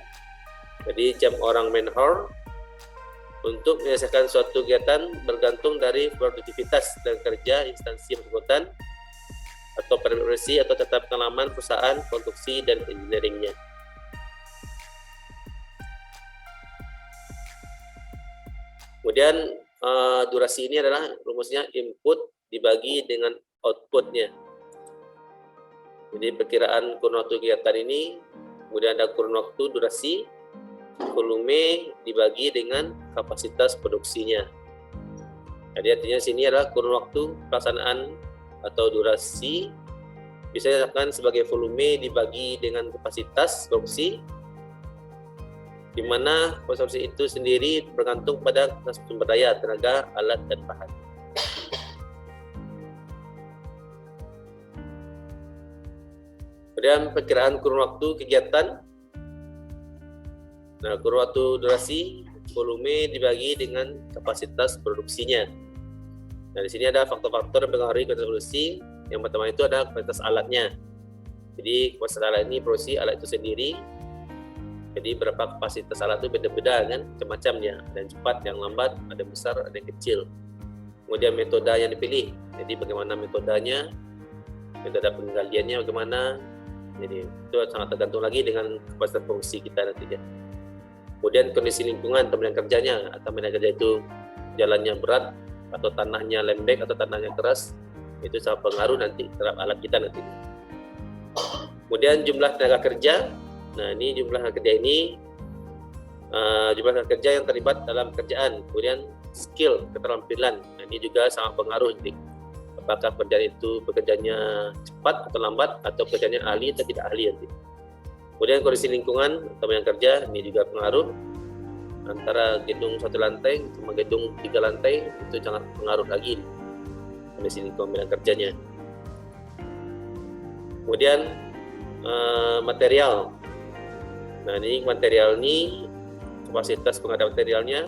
Jadi jam orang man hour untuk menyelesaikan suatu kegiatan bergantung dari produktivitas dan kerja instansi bersangkutan atau permisi atau tetap pengalaman perusahaan, konstruksi dan engineeringnya. Kemudian durasi ini adalah rumusnya input dibagi dengan outputnya. Jadi perkiraan kurun waktu kegiatan ini, kemudian ada kurun waktu durasi, volume dibagi dengan kapasitas produksinya. Jadi artinya sini adalah kurun waktu pelaksanaan atau durasi bisa dikatakan sebagai volume dibagi dengan kapasitas produksi, di mana konsumsi itu sendiri bergantung pada sumber daya, tenaga, alat, dan bahan. Kemudian perkiraan kurun waktu kegiatan. Nah, kurun waktu durasi, volume dibagi dengan kapasitas produksinya. Nah, di sini ada faktor-faktor yang mempengaruhi kualitas produksi. Yang pertama itu ada kualitas alatnya. Jadi kualitas alat ini produksi alat itu sendiri. Jadi berapa kapasitas alat itu beda-beda kan, macam-macam ya. Ada yang cepat, yang lambat, ada yang besar, ada yang kecil. Kemudian metode yang dipilih. Jadi bagaimana metodenya, metode penggaliannya bagaimana. Jadi itu sangat tergantung lagi dengan kapasitas produksi kita nantinya. Kemudian kondisi lingkungan teman kerjanya, atau teman kerja itu jalannya berat atau tanahnya lembek atau tanahnya keras, itu sangat pengaruh nanti terhadap alat kita nanti. Kemudian jumlah tenaga kerja. Nah, ini jumlah tenaga kerja ini jumlah tenaga kerja yang terlibat dalam kerjaan. Kemudian skill, keterampilan. Nah, ini juga sangat pengaruh nanti. Apakah pekerjaan itu pekerjaannya cepat atau lambat, atau pekerjaannya ahli atau tidak ahli nanti. Kemudian kondisi lingkungan teman yang kerja, ini juga pengaruh. Antara gedung 1 lantai sama gedung 3 lantai itu sangat pengaruh lagi kondisi lingkungan kerjanya. Kemudian material. Nah, ini material ini, kapasitas pengadaan materialnya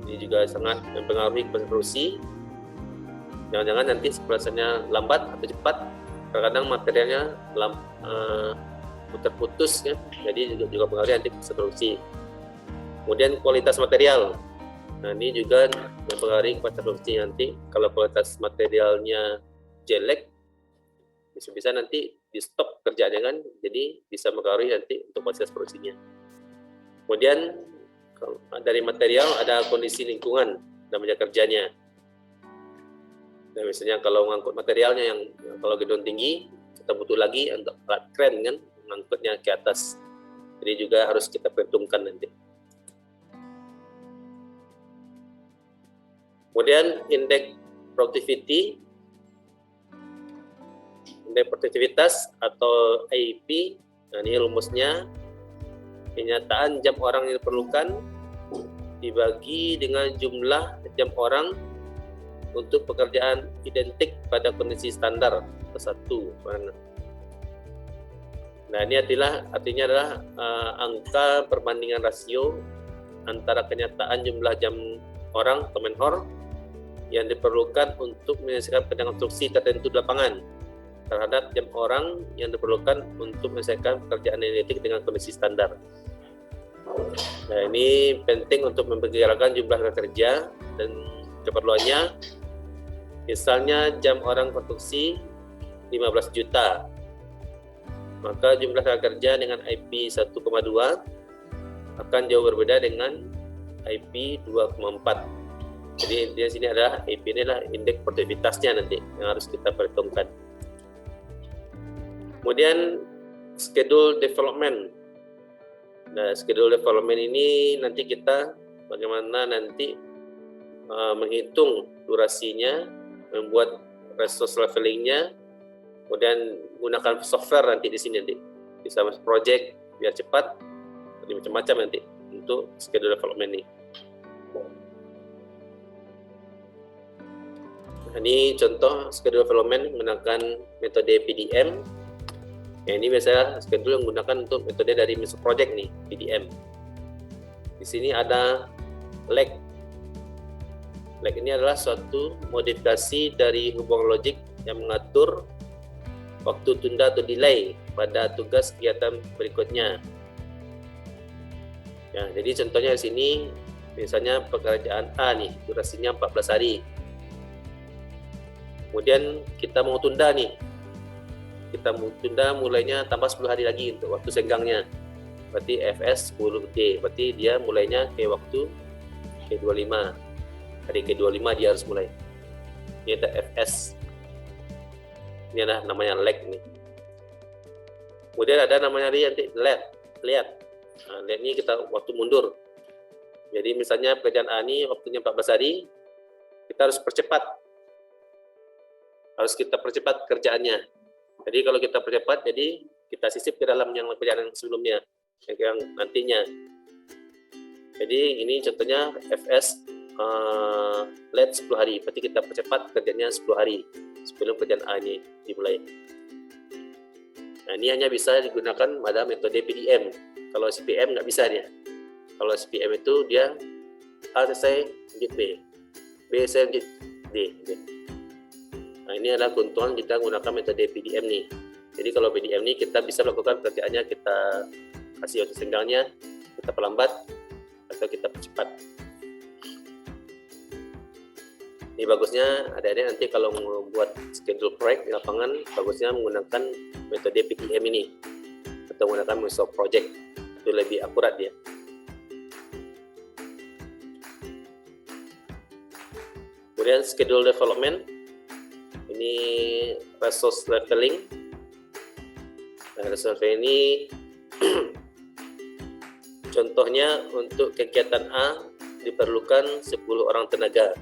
ini juga sangat mempengaruhi konstruksi. Jangan-jangan nanti prosesnya lambat atau cepat, kadang-kadang materialnya putus ya, jadi juga pengaruhi nanti konstruksi. Kemudian kualitas material. Nah, ini juga mempengaruhi kualitas produksi nanti. Kalau kualitas materialnya jelek, bisa nanti di stop kerjaannya kan, jadi bisa mempengaruhi nanti untuk kualitas produksinya. Kemudian dari material ada kondisi lingkungan namanya kerjanya. Nah, misalnya kalau mengangkut materialnya yang kalau gedung tinggi, kita butuh lagi untuk alat kren kan, mengangkutnya ke atas. Jadi juga harus kita perhitungkan nanti. Kemudian indeks productivity, indeks produktivitas atau IEP. Nah, ini rumusnya, kenyataan jam orang yang diperlukan dibagi dengan jumlah jam orang untuk pekerjaan identik pada kondisi standar satu. Nah, ini artinya adalah angka perbandingan rasio antara kenyataan jumlah jam orang atau manpower yang diperlukan untuk menyelesaikan pekerjaan konstruksi tertentu di lapangan terhadap jam orang yang diperlukan untuk menyelesaikan pekerjaan identik dengan kondisi standar. Nah, ini penting untuk memperkirakan jumlah kerja dan keperluannya. Misalnya jam orang konstruksi 15 juta, maka jumlah kerja dengan IP 1,2 akan jauh berbeda dengan IP 2,4. Jadi di sini adalah IP ini adalah indeks produktivitasnya nanti yang harus kita perhitungkan. Kemudian schedule development. Nah, schedule development ini nanti kita bagaimana nanti menghitung durasinya, membuat resource levelingnya, kemudian gunakan software nanti di sini nanti bisa masuk project biar cepat, jadi macam-macam nanti untuk schedule development ini. Ini contoh schedule development menggunakan metode PDM. Ya, ini biasa schedule yang menggunakan untuk metode dari Microsoft Project nih, PDM. Di sini ada lag. Lag ini adalah suatu modifikasi dari hubungan logik yang mengatur waktu tunda atau delay pada tugas kegiatan berikutnya. Ya, jadi contohnya di sini misalnya pekerjaan A nih, durasinya 14 hari. Kemudian kita mau tunda nih. Kita mau tunda mulainya tambah 10 hari lagi untuk waktu senggangnya. Berarti FS 10D. Berarti dia mulainya ke waktu ke-25. Hari ke-25 dia harus mulai. Ini ada FS. Ini adalah namanya lag nih. Kemudian ada namanya nanti LED. Nah, LED ini kita waktu mundur. Jadi misalnya pekerjaan A ini waktunya 14 hari, kita harus percepat. Harus kita percepat kerjaannya. Jadi kalau kita percepat, jadi kita sisip ke dalam yang pekerjaan yang sebelumnya, yang nantinya. Jadi ini contohnya FS LED 10 hari, berarti kita percepat kerjanya 10 hari sebelum kerjaan A ini dimulai. Nah, ini hanya bisa digunakan pada metode PDM. Kalau CPM nggak bisa dia. Kalau CPM itu dia A selesai lanjut B, B selesai lanjut D. Nah, ini adalah keuntungan kita menggunakan metode PDM nih. Jadi kalau PDM ini kita bisa melakukan kerjaannya, kita kasih waktu senggangnya, kita perlambat atau kita percepat. Ini bagusnya adik-adik nanti kalau membuat schedule proyek di lapangan, bagusnya menggunakan metode PDM ini atau menggunakan Microsoft Project, itu lebih akurat dia. Kemudian schedule development, ini resource leveling. Nah, resource leveling ini contohnya untuk kegiatan A diperlukan 10 orang tenaga.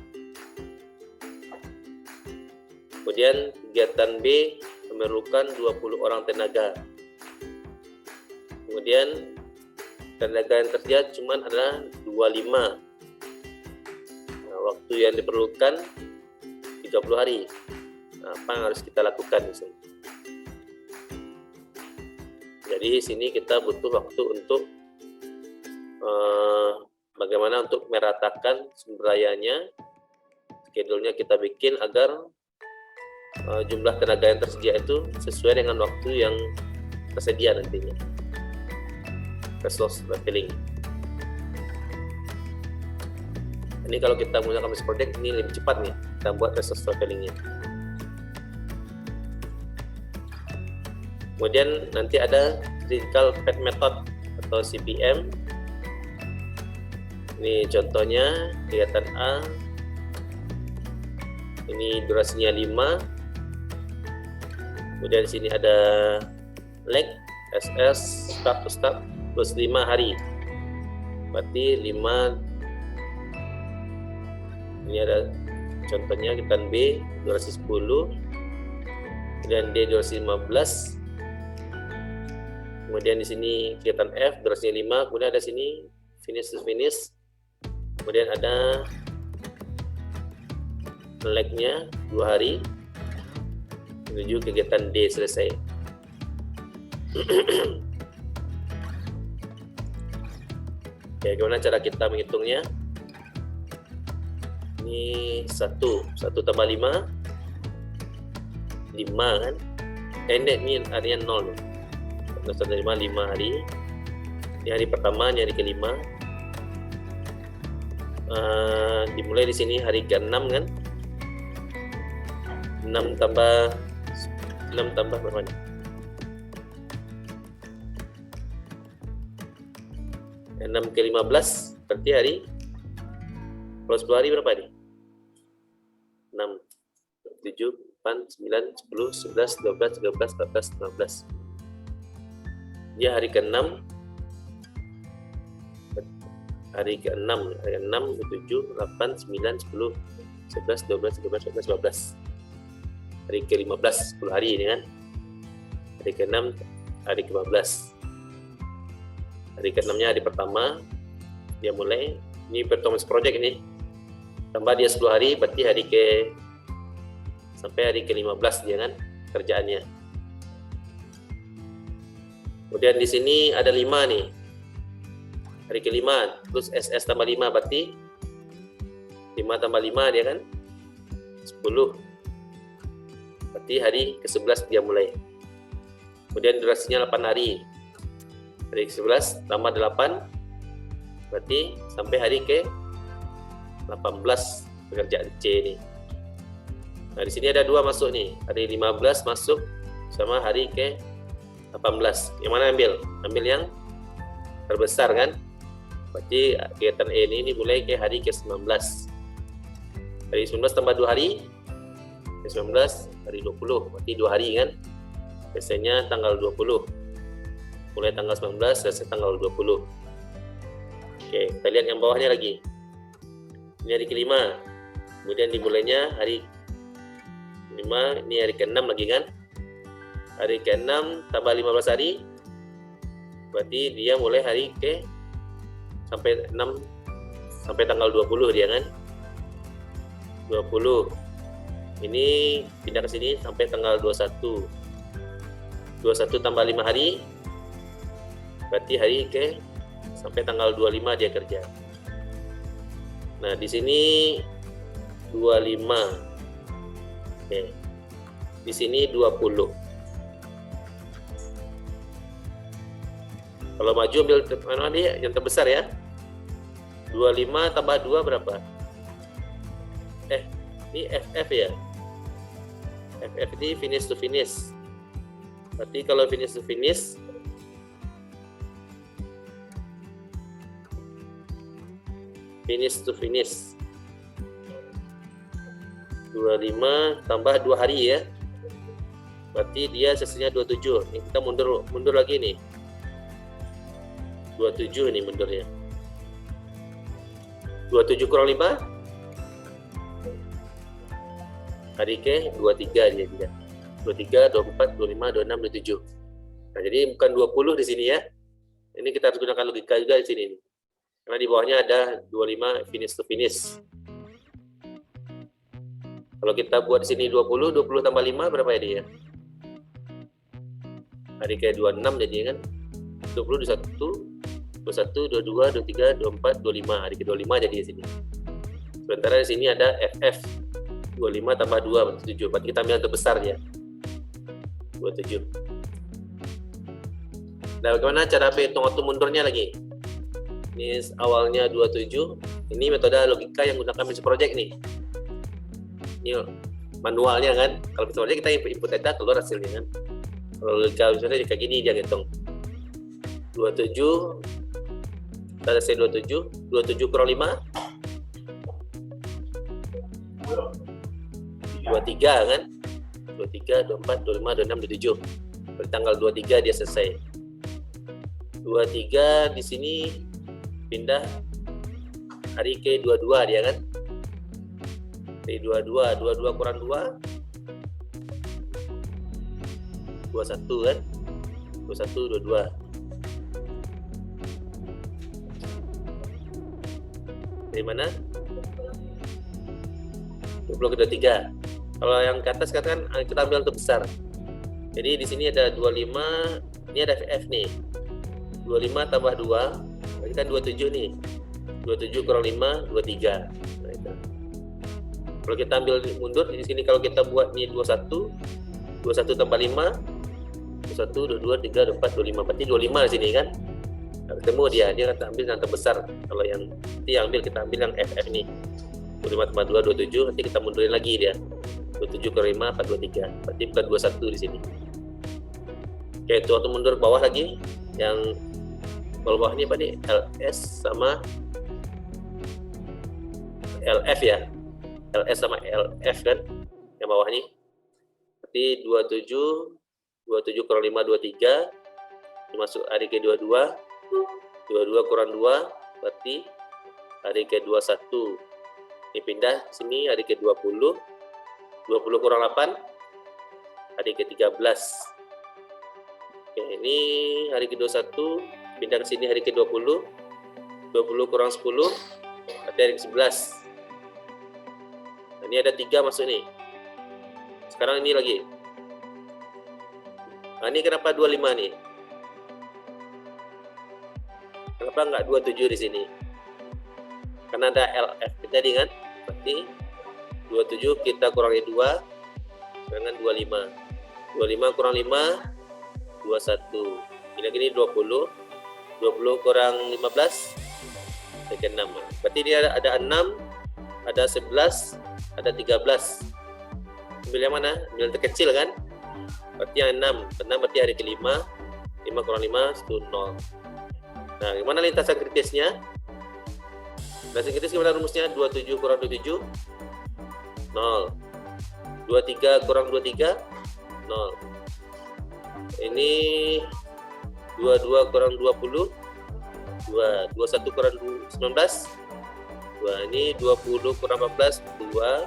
Kemudian kegiatan B memerlukan 20 orang tenaga. Kemudian tenaga yang tersedia cuma adalah 25. Nah, waktu yang diperlukan 30 hari. Nah, apa yang harus kita lakukan di sini? Jadi di sini kita butuh waktu untuk bagaimana untuk meratakan sumber dayanya. Schedule-nya kita bikin agar jumlah tenaga yang tersedia itu sesuai dengan waktu yang tersedia nantinya. Resource leveling. Ini kalau kita menggunakan business project ini lebih cepat nih kita buat resource levelingnya. Kemudian nanti ada critical path method atau CPM. Ini contohnya kegiatan A. Ini durasinya 5. Kemudian di sini ada leg SS start to start plus 5 hari. Berarti 5. Ini ada contohnya kegiatan B durasi 10. Kemudian D durasi 15. Kemudian di sini kegiatan F durasinya 5. Kemudian ada sini finish to finish. Kemudian ada leg-nya 2 hari menuju kegiatan D selesai. Oke, bagaimana cara kita menghitungnya? Ini 1 tambah 5 kan? Ini harinya 0. 1 tambah 5 hari. Ini hari pertama, ini hari kelima. Dimulai di sini hari ke-6 kan? 6 tambah berapa nih? 6 ke 15 berarti hari plus 10 hari berapa nih? 6, 7, 8, 9, 10, 11, 12, 13, 14, 15. Dia hari ke-6. Hari ke-6, 7, 8, 9, 10, 11, 12, 13, 14, 15. Hari ke-15, 10 hari ini kan. Hari ke-6, hari ke-15. Hari ke-6-nya hari pertama, dia mulai, ini performance project ini. Tambah dia 10 hari, berarti sampai hari ke-15 dia kan, kerjaannya. Kemudian di sini ada 5 nih. Hari ke-5, terus SS tambah 5, berarti 5 tambah 5 dia kan 10. Berarti hari ke-11 dia mulai. Kemudian durasinya 8 hari. Hari ke-11 tambah 8, berarti sampai hari ke-18 pekerjaan C ini. Nah, di sini ada 2 masuk nih. Hari 15 masuk sama hari ke-18. Yang mana ambil? Ambil yang terbesar kan? Berarti kegiatan E ini mulai ke hari ke-19. Hari 19 tambah 2 hari, ke-19 hari 20, berarti 2 hari kan. Biasanya tanggal 20. Mulai tanggal 19 selesai tanggal 20. Oke, kita lihat yang bawahnya lagi. Ini hari ke-5. Kemudian dimulainya hari 5, ini hari ke-6 lagi kan. Hari ke-6 tambah 15 hari. Berarti dia mulai hari sampai 6 sampai tanggal 20 dia kan. 20. Ini pindah ke sini sampai tanggal 21. 21 tambah 5 hari. Berarti hari sampai tanggal 25 dia kerja. Nah, di sini 25. Oke. Di sini 20. Kalau maju ambil mana dia yang terbesar ya. 25 tambah 2 berapa? Ini FF ya. FF ini finish to finish. Berarti kalau finish to finish 25 tambah 2 hari ya. Berarti dia selesainya 27. Ini kita mundur lagi nih. 27 nih mundurnya. 27 kurang 5 hari ke 23 dia. 23, 24, 25, 26, 27. Nah, jadi bukan 20 di sini ya. Ini kita harus gunakan logika juga di sini nih. Karena di bawahnya ada 25 finish to finish. Kalau kita buat di sini 20 tambah 5 berapa ya dia? Hari ke 26 jadi kan. 20, 21, 22, 23, 24, 25. Hari ke 25 jadi di sini. Sementara di sini ada FF 25 tambah 2 27. Berarti kita ambil yang terbesar ya. 27. Nah, bagaimana cara hitung waktu mundurnya lagi? Ini awalnya 27. Ini metode logika yang gunakan Business Project nih. Ini manualnya kan. Kalau Business Project kita input data keluar hasilnya kan. Kalau logika misalnya kayak gini dia ngitung. 27 kita selesai 27 kurang 5 23 kan. 23, 24, 25, 26, 27. Pada tanggal 23 dia selesai. 23 di sini pindah hari ke 22 dia kan. Hari 22 kurang 2 21 kan. 21, 22. Dari mana? 20 ke 23. Kalau yang ke atas katakan kita ambil yang terbesar. Jadi di sini ada 25, ini ada F nih. 25 tambah 2, berarti kan 27 nih. 27 kurang 5, 23. Nah, itu. Kalau kita ambil mundur di sini kalau kita buat nih 21 tambah 5, 21, 22, 23, 24, 25. Berarti 25 di sini kan. Nah, ketemu dia akan ambil yang terbesar. Kalau yang nanti kita ambil yang FF nih. 25 tambah 2, 27, nanti kita mundurin lagi dia. 27 ke 5, 4, 23. Berarti bukan 21 di sini. Oke, itu waktu mundur ke bawah lagi. Yang bawah ini apa nih? LS sama LF ya. LS sama LF kan. Yang bawah nih. Berarti 27 kurang 5, 23. Ini masuk hari ke 22. 22 kurang 2. Berarti hari ke 21. Ini pindah sini hari ke 20. 20 kurang 8 hari ke 13. Oke, ini hari ke 21 pindah ke sini hari ke 20. 20 kurang 10 berarti hari ke 11. Nah, ini ada 3 masuk nih. Sekarang ini lagi. Nah, ini kenapa 25 nih? Kenapa enggak 27 di sini? Karena ada LF tadi kan. Berarti 27 kita kurangi 2 dengan 25. 25 kurang 5 21. Ini gini 20. 20 kurang 15 ke 6. Berarti dia ada 6, ada 11, ada 13. Ambil yang mana? Ambil yang terkecil kan? Berarti yang 6. 6 berarti hari ke-5. 5 kurang 5 itu 0. Nah, gimana lintasan kritisnya? Lintasan kritis gimana rumusnya? 27 kurang 27 0. 23 kurang 23 0. Ini 22 kurang 20 2. 21 kurang 19 2. Ini 20 kurang 14 2.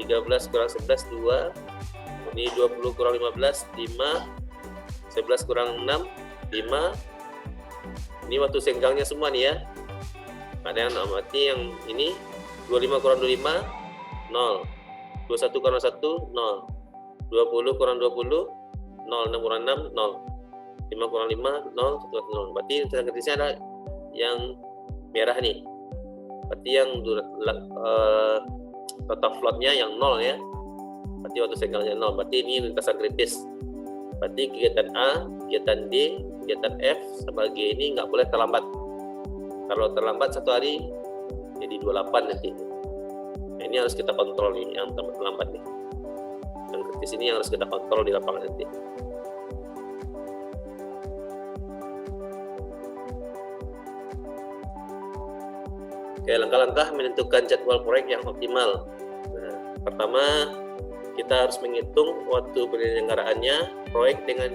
13 kurang 11 2. Ini 20 kurang 15 5. 11 kurang 6 5. Ini waktu senggangnya semua nih ya. Ada yang mati yang ini 25 kurang 25 0. 21 kurang 1 0. 20 kurang 20 0. 6 kurang 6 0. 5 kurang 5 0. 1 kurang 0. Berarti lintasan kritisnya ada yang merah nih. Berarti yang total floatnya yang 0 ya. Berarti waktu senggangnya 0. Berarti ini lintasan kritis. Berarti kegiatan A, kegiatan D, kegiatan F sama G ini nggak boleh terlambat. Kalau terlambat 1 hari jadi 28 nanti. Nah, ini harus kita kontrol nih yang terlambat nih. Yang kritis ini yang harus kita kontrol di lapangan nanti. Oke, langkah-langkah menentukan jadwal proyek yang optimal. Nah, Pertama, kita harus menghitung waktu penyelenggaraannya proyek dengan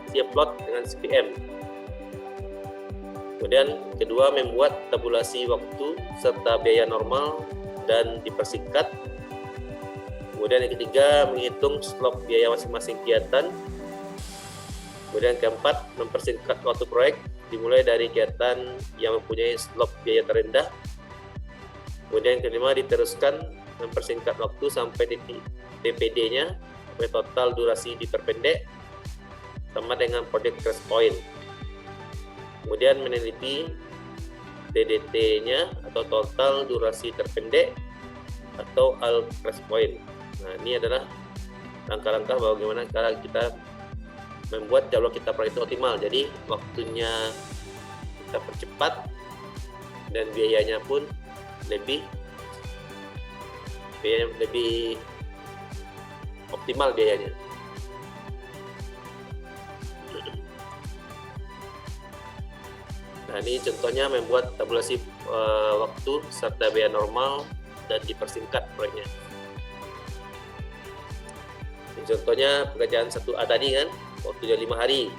siap plot dengan CPM. Kemudian kedua, membuat tabulasi waktu serta biaya normal dan dipersingkat. Kemudian yang ketiga, menghitung slop biaya masing-masing kegiatan. Kemudian keempat, mempersingkat waktu proyek dimulai dari kegiatan yang mempunyai slop biaya terendah. Kemudian kelima, diteruskan mempersingkat waktu sampai DPD-nya, sampai total durasi diperpendek sama dengan project crash point. Kemudian meneliti DDT-nya atau total durasi terpendek atau all crash point. Nah, ini adalah langkah-langkah bagaimana cara kita membuat jadwal kita proyek itu optimal. Jadi waktunya kita percepat dan biayanya pun lebih optimal biayanya. Nah, ini contohnya membuat tabulasi waktu serta biaya normal dan dipersingkat proyeknya. Ini contohnya pekerjaan 1A tadi kan, waktunya 5 hari,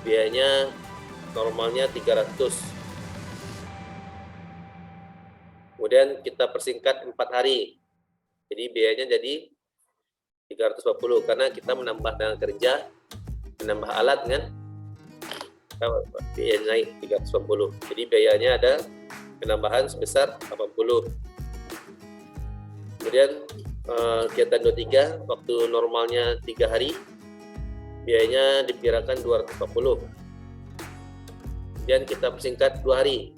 biayanya normalnya 300. Kemudian kita persingkat 4 hari, jadi biayanya jadi 340 karena kita menambah tenaga kerja, menambah alat kan, biaya naik 340. Jadi biayanya ada penambahan sebesar 80. Kemudian kegiatan 23, waktu normalnya 3 hari, biayanya diperkirakan 240. Kemudian kita persingkat 2 hari,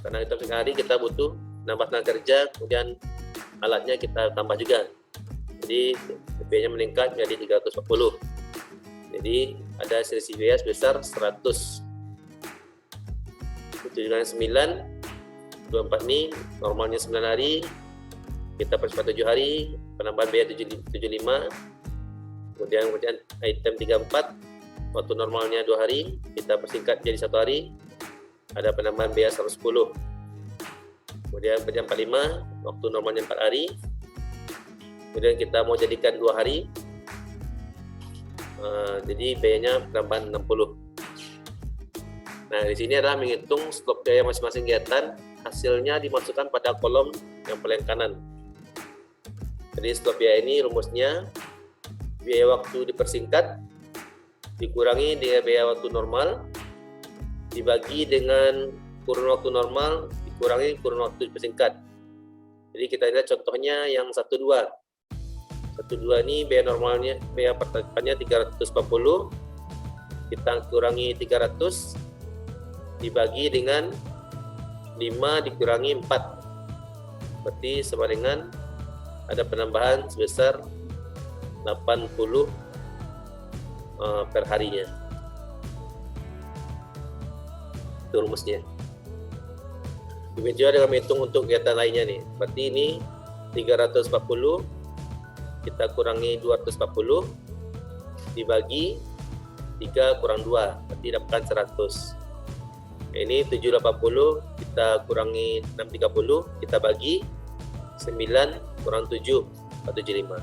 karena kita persingkat hari kita butuh nambah tenaga kerja, kemudian alatnya kita tambah juga. Jadi biayanya meningkat menjadi 340. Jadi ada selisih biaya sebesar 100. 9, 24 ini normalnya 9 hari, kita persingkat 7 hari, penambahan biaya 75. Kemudian item 34, waktu normalnya 2 hari, kita persingkat jadi 1 hari, ada penambahan biaya 110. Kemudian pekerjaan 45, waktu normalnya 4 hari, kemudian kita mau jadikan 2 hari, jadi biayanya penambahan 60. Nah, di sini adalah menghitung slop biaya masing-masing kegiatan, hasilnya dimasukkan pada kolom yang paling kanan. Jadi slop biaya ini rumusnya, biaya waktu dipersingkat dikurangi dengan biaya waktu normal dibagi dengan kurun waktu normal dikurangi kurun waktu dipersingkat. Jadi kita lihat contohnya yang 12. 12 ini biaya normalnya, biaya pertaniannya 340, kita kurangi 300 dibagi dengan 5 dikurangi 4, berarti sama dengan ada penambahan sebesar 80 per harinya. Itu rumusnya. Demikian juga dengan menghitung untuk kegiatan lainnya nih. Berarti ini 340 kita kurangi 240 dibagi 3 kurang 2, berarti dapatkan 100. Ini 780 kita kurangi 630, kita bagi 9 kurang 7, 475.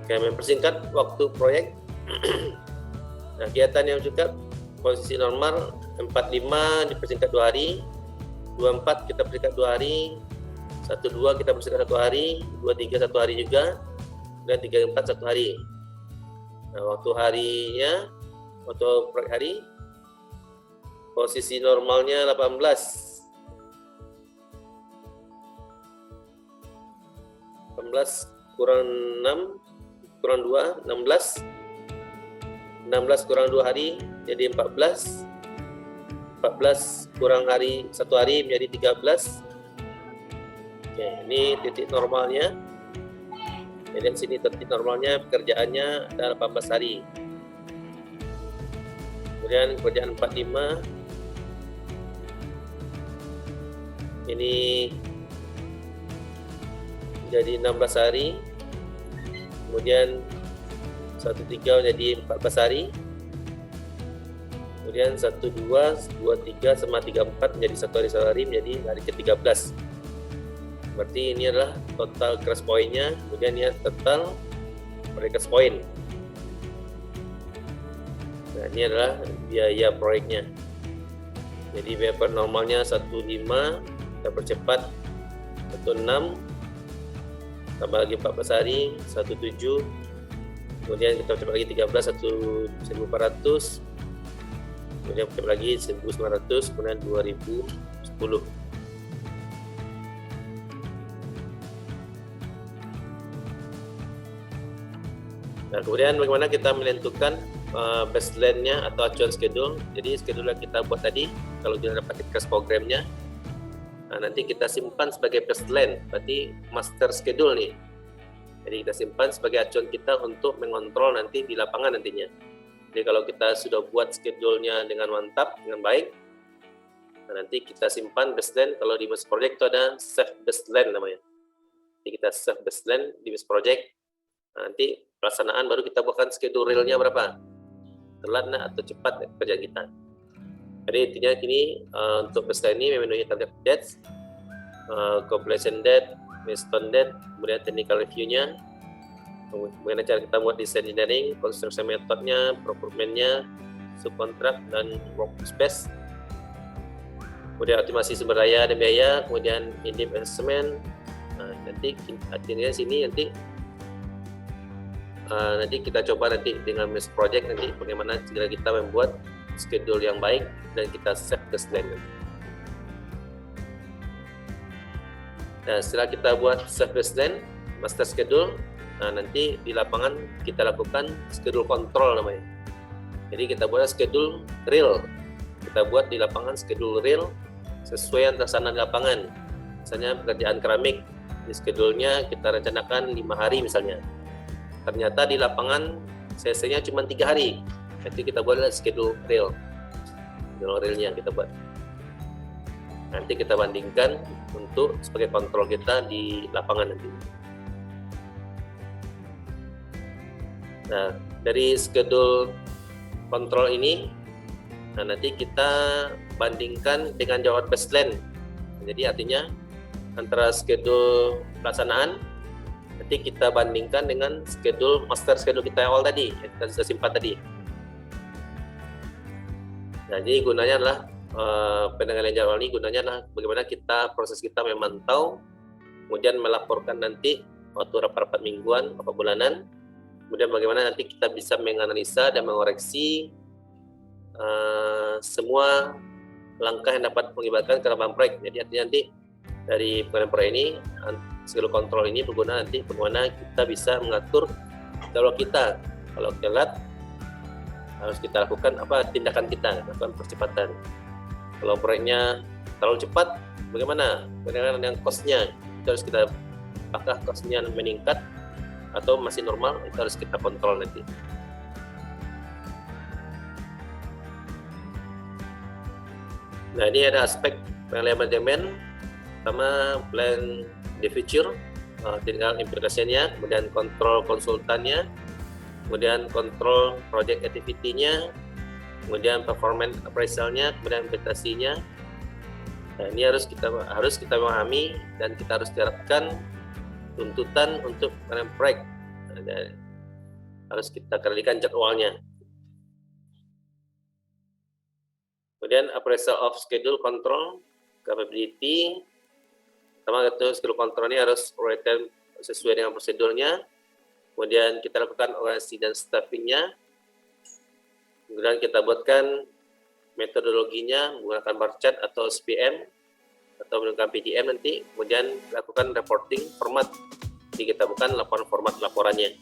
Oke, mempersingkat waktu proyek. Nah, kegiatan yang juga posisi normal 45 dipersingkat 2 hari, 24 kita persingkat 2 hari, 12 kita persingkat 1 hari, 23 1 hari juga, dan 34 1 hari. Nah, waktu harinya, waktu proyek hari, posisi normalnya 18 kurang 6 kurang 2, 16 kurang 2 hari jadi 14 kurang hari 1 hari menjadi 13. Oke, ini titik normalnya. Lihat sini titik normalnya, pekerjaannya ada 18 hari. Kemudian pekerjaan 45 ini jadi 16 hari. Kemudian 13 jadi 14 hari. Kemudian 1, 2, 2, 3 sama 3, 4 menjadi satu hari menjadi hari ke-13. Berarti ini adalah total crash point-nya, kemudian ini total request point. Nah, ini adalah biaya proyeknya. Jadi biaya per normalnya 15, kita percepat 16, tambah lagi 14 hari 17, kemudian kita percepat lagi 13 1.400, kemudian percepat lagi 1.900, kemudian 2010. Nah, kemudian bagaimana kita menentukan baseline-nya atau acuan schedule. Jadi schedule yang kita buat tadi, kalau kita dapat cash programnya, nah, nanti kita simpan sebagai baseline, berarti master schedule nih. Jadi kita simpan sebagai acuan kita untuk mengontrol nanti di lapangan nantinya. Jadi kalau kita sudah buat schedule-nya dengan mantap, dengan baik, nah, nanti kita simpan baseline. Kalau di bus project itu ada save baseline namanya. Jadi kita save baseline di bus project. Nah, nanti pelaksanaan baru kita buatkan schedule real-nya berapa, telat atau cepat kerja kita. Jadi intinya kini untuk baseline ini memenuhi target dates, completion date, milestone date, kemudian technical review-nya, kemudian cara kita buat design engineering, construction method-nya, procurement-nya, subkontrak, dan work space, kemudian optimasi sumber daya dan biaya, kemudian in-depth assessment. Nah, nanti akhirnya sini nanti kita coba nanti dengan Mesh Project nanti bagaimana jika kita membuat schedule yang baik dan kita save baseline. Nah, setelah kita buat save baseline, master schedule, nah nanti di lapangan kita lakukan schedule control namanya. Jadi kita buat schedule real. Kita buat di lapangan schedule real sesuai yang terlaksana di lapangan. Misalnya pekerjaan keramik, di schedule-nya kita rencanakan 5 hari misalnya. Ternyata di lapangan CC-nya cuma 3 hari. Nanti kita buat schedule real. Schedule realnya kita buat. Nanti kita bandingkan untuk sebagai kontrol kita di lapangan nanti. Nah, dari schedule kontrol ini, nah nanti kita bandingkan dengan jawab baseline. Jadi artinya antara schedule pelaksanaan nanti kita bandingkan dengan schedule master schedule kita awal tadi yang kita sudah simpan tadi. Nah, jadi gunanya adalah penanggalan jadwal ini gunanya adalah bagaimana kita proses kita memantau, kemudian melaporkan nanti waktu rapat-rapat mingguan, rapat bulanan, kemudian bagaimana nanti kita bisa menganalisa dan mengoreksi semua langkah yang dapat mengakibatkan kerapatan proyek. Jadi artinya nanti dari pengenalan proyek ini, schedule kontrol ini berguna nanti bagaimana kita bisa mengatur jadwal kita. Kalau telat, harus kita lakukan apa tindakan kita, lakukan percepatan. Kalau proyeknya terlalu cepat, bagaimana? Bagaimana dengan cost-nya? Itu harus kita, apakah cost-nya meningkat atau masih normal, itu harus kita kontrol nanti. Nah, ini ada aspek penilaian manajemen. Pertama, plan the future, tinggal implikasinya, kemudian kontrol konsultannya, kemudian kontrol project activity-nya, kemudian performance appraisal-nya, kemudian implementasinya. Nah, ini harus kita memahami dan kita harus terapkan tuntutan untuk pengenalan proyek. Nah, harus kita kendalikan jadwalnya. Kemudian appraisal of schedule control capability. Pertama itu schedule control ini harus written sesuai dengan prosedurnya. Kemudian kita lakukan organisasi dan staffing-nya. Kemudian kita buatkan metodologinya menggunakan bar chart atau SPM atau menggunakan PDM nanti. Kemudian lakukan reporting format. Jadi kita bukan laporan format laporannya.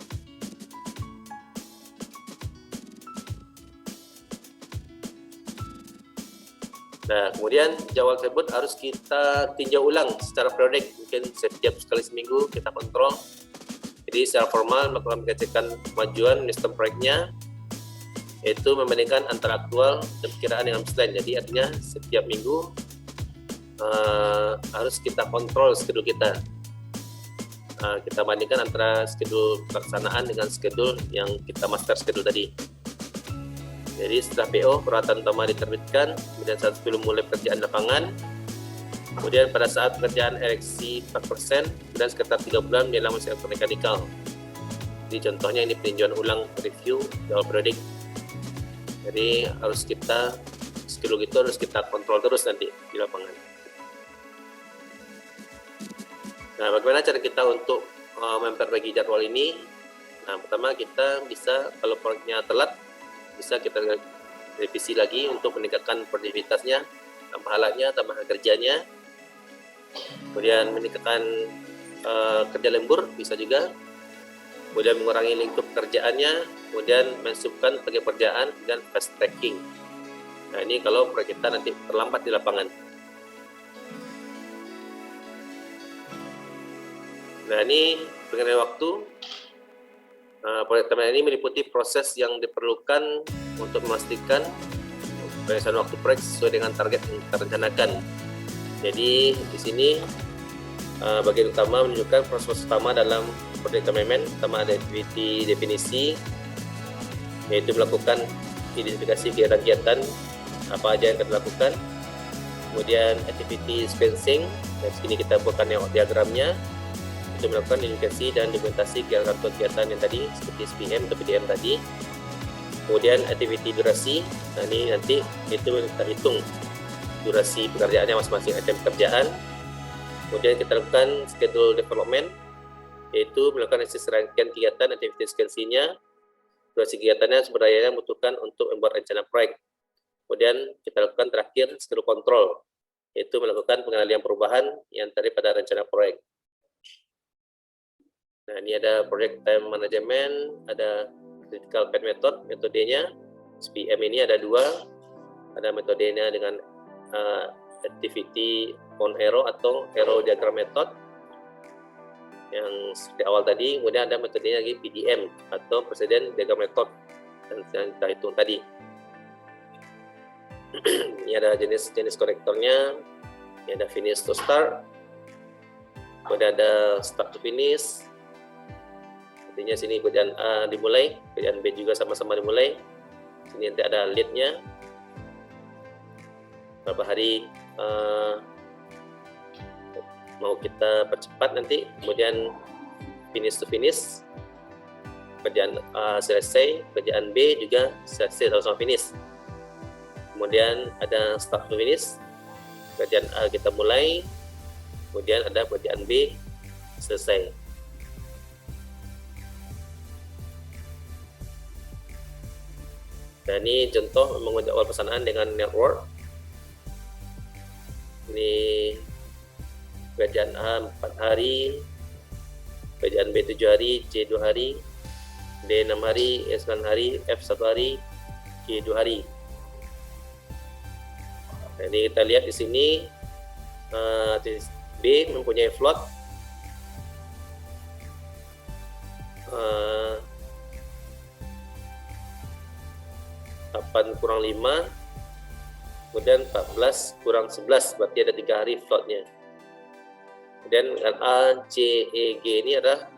Nah, kemudian jadwal tersebut harus kita tinjau ulang secara periodik, mungkin setiap sekali seminggu kita kontrol. Jadi secara formal melakukan pengecekan kemajuan sistem proyeknya, yaitu membandingkan antara aktual dan perkiraan dengan baseline. Jadi artinya setiap minggu harus kita kontrol schedule kita. Kita bandingkan antara schedule pelaksanaan dengan schedule yang kita master schedule tadi. Jadi setelah PO, peralatan utama diterbitkan, kemudian saat sebelum mulai pekerjaan lapangan, kemudian pada saat pekerjaan ereksi 4%, dan sekitar 3 bulan dalam mesin elektromekanikal. Jadi contohnya ini peninjauan ulang review jadwal periodik. Jadi harus kita skill itu harus kita kontrol terus nanti di lapangan. Nah, bagaimana cara kita untuk memperbagi jadwal ini? Nah, pertama kita bisa, kalau proyeknya telat, bisa kita revisi lagi untuk meningkatkan produktivitasnya, tambah alatnya, tambah kerjanya, kemudian meningkatkan kerja lembur bisa juga, kemudian mengurangi lingkup kerjaannya, kemudian mensubkan pekerjaan dan fast tracking. Nah, ini kalau proyek kita nanti terlambat di lapangan. Nah, ini mengenai waktu. Proyek teman ini meliputi proses yang diperlukan untuk memastikan penyelesaian waktu proyek sesuai dengan target yang kita rencanakan. Jadi di sini bagian utama menunjukkan proses utama dalam proyek manajemen. Pertama ada activity definisi, yaitu melakukan identifikasi kegiatan apa aja yang kita lakukan. Kemudian activity sequencing, dan sini kita buatkan yang diagramnya, itu melakukan identifikasi dan dokumentasi kegiatan yang tadi seperti SPM atau PDM tadi. Kemudian activity durasi, nah ini nanti itu kita hitung durasi pekerjaannya masing-masing item pekerjaan. Kemudian kita lakukan schedule development, yaitu melakukan analisis rangkaian kegiatan activity sequencing-nya, durasi kegiatannya, sumber daya yang membutuhkan untuk membuat rencana proyek. Kemudian kita lakukan terakhir schedule control, yaitu melakukan pengendalian perubahan yang tadi pada rencana proyek. Nah, ini ada project time management, ada critical path method, metodenya. SPM ini ada dua, ada metodenya dengan activity on arrow atau arrow diagram method yang seperti awal tadi. Kemudian ada metodenya lagi PDM atau present diagram method yang kita hitung tadi. Ini ada jenis konektornya, ini ada finish to start, kemudian ada start to finish. Artinya sini pekerjaan A dimulai, pekerjaan B juga sama-sama dimulai. Sini nanti ada lead-nya, berapa hari mau kita percepat nanti. Kemudian finish to finish, pekerjaan A selesai, pekerjaan B juga selesai sama-sama finish. Kemudian ada start to finish, pekerjaan A kita mulai, kemudian ada pekerjaan B selesai. Dan ini contoh membangun jadwal pelaksanaan dengan network. Ini pekerjaan A 4 hari, pekerjaan B 7 hari, C 2 hari, D 6 hari, E 9 hari, F 1 hari, G 2 hari. Nah, ini kita lihat di sini B mempunyai float 8 kurang 5, kemudian 14 kurang 11, berarti ada 3 hari floatnya. Kemudian A, C, E, G ini adalah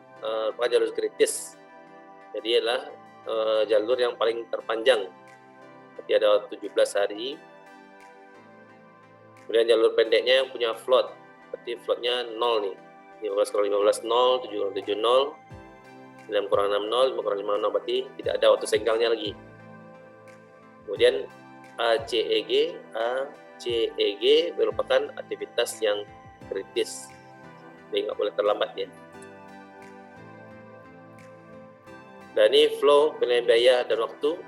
jalur kritis, jadi adalah jalur yang paling terpanjang, berarti ada 17 hari. Kemudian jalur pendeknya yang punya float, berarti floatnya 0 nih, 15 kurang 15 0, 7 kurang 7 0, 9 kurang 6 0, 5 kurang 5 0, berarti tidak ada waktu senggangnya lagi. Kemudian ACEG merupakan aktivitas yang kritis, jadi nggak boleh terlambat ya. Dan ini flow penilaian biaya dan waktu.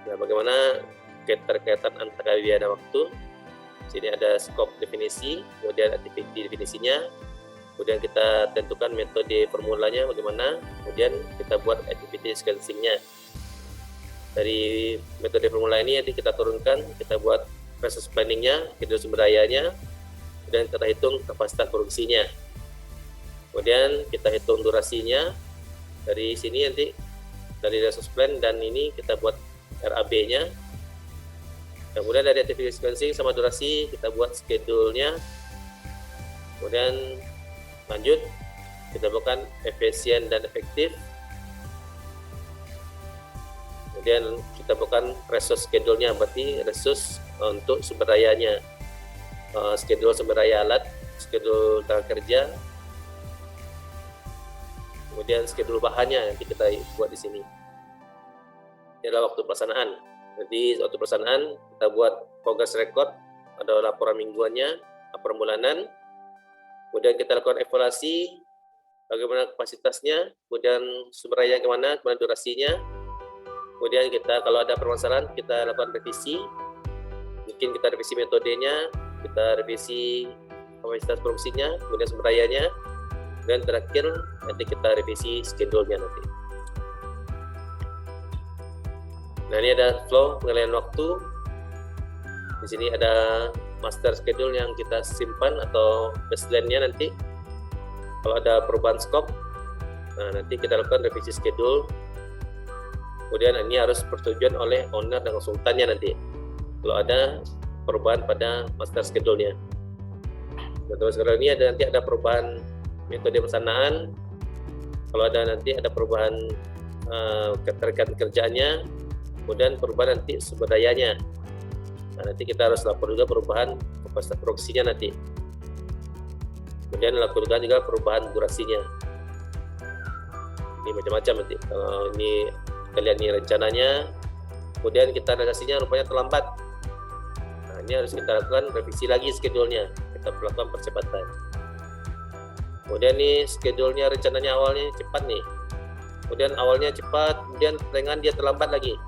Nah, bagaimana keterkaitan antara biaya dan waktu? Sini ada scope definisi, kemudian activity definisinya, kemudian kita tentukan metode formulanya bagaimana, kemudian kita buat activity sequencing-nya. Dari metode formula ini nanti kita turunkan, kita buat resource planning-nya, kita sumber dayanya, kemudian kita hitung kapasitas produksinya. Kemudian kita hitung durasinya. Dari sini nanti dari resource plan dan ini kita buat RAB-nya. Kemudian dari activity sequencing sama durasi kita buat schedule-nya. Kemudian lanjut kita buatkan efisien dan efektif. Kemudian kita bukan resource schedule-nya, berarti resource untuk sumber dayanya, schedule sumber daya alat, schedule tenaga kerja, kemudian schedule bahannya nanti kita buat di sini. Ini adalah waktu pelaksanaan. Jadi waktu pelaksanaan kita buat progress record, ada laporan mingguannya, laporan bulanan, kemudian kita lakukan evaluasi, bagaimana kapasitasnya, kemudian sumber daya kemana, kemudian durasinya, kemudian kita kalau ada permasalahan kita lakukan revisi, mungkin kita revisi metodenya, kita revisi kapasitas produksinya, kemudian sumber dayanya, dan terakhir nanti kita revisi schedule-nya nanti. Nah, ini ada flow penilaian waktu. Di sini ada master schedule yang kita simpan atau baseline-nya nanti. Kalau ada perubahan scope, nah nanti kita lakukan revisi schedule. Kemudian ini harus persetujuan oleh owner dan konsultannya nanti. Kalau ada perubahan pada master schedule-nya. Nah, sekarang ini nanti ada perubahan metode pelaksanaan. Kalau ada nanti ada perubahan keterkaitan kerjaannya, kemudian perubahan nanti sumber dayanya. Nah, nanti kita harus lapor juga perubahan kapasitas produksinya nanti. Kemudian lakukan juga perubahan durasinya. Ini macam-macam nanti. Ini kita lihat nih rencananya. Kemudian kita realisasinya rupanya terlambat. Nah, ini harus kita lakukan revisi lagi schedule-nya. Kita melakukan percepatan. Kemudian nih schedule-nya rencananya awalnya cepat nih. Kemudian awalnya cepat, kemudian pertengahan dia terlambat lagi.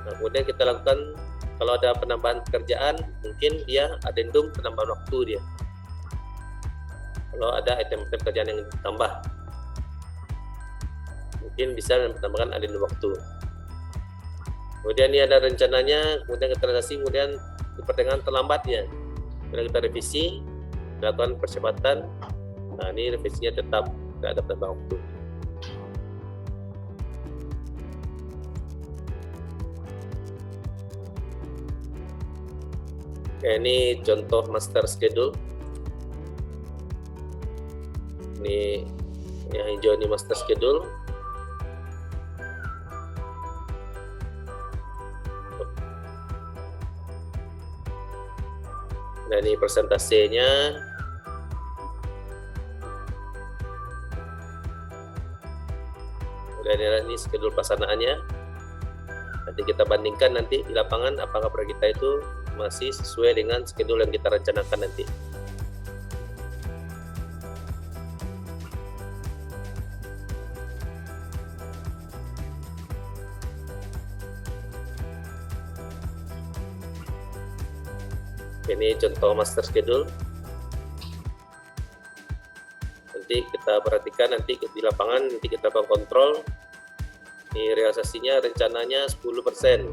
Nah, kemudian kita lakukan kalau ada penambahan pekerjaan, mungkin dia adendum penambahan waktu dia. Kalau ada item pekerjaan yang ditambah, mungkin bisa menambahkan adendum waktu. Kemudian ini ada rencananya, kemudian kita realisasi, kemudian di pertengahan terlambat ya. Kemudian kita revisi, lakukan percepatan. Nah, ini revisinya tetap tidak ada penambahan waktu. Ini contoh master schedule. Ini yang hijau ini master schedule. Nah, ini persentasenya. Dan ini schedule pelaksanaannya. Nanti kita bandingkan nanti di lapangan apakah proyek kita itu masih sesuai dengan schedule yang kita rencanakan nanti. Ini contoh master schedule. Nanti kita perhatikan nanti di lapangan, nanti kita akan kontrol. Ini realisasinya rencananya 10%.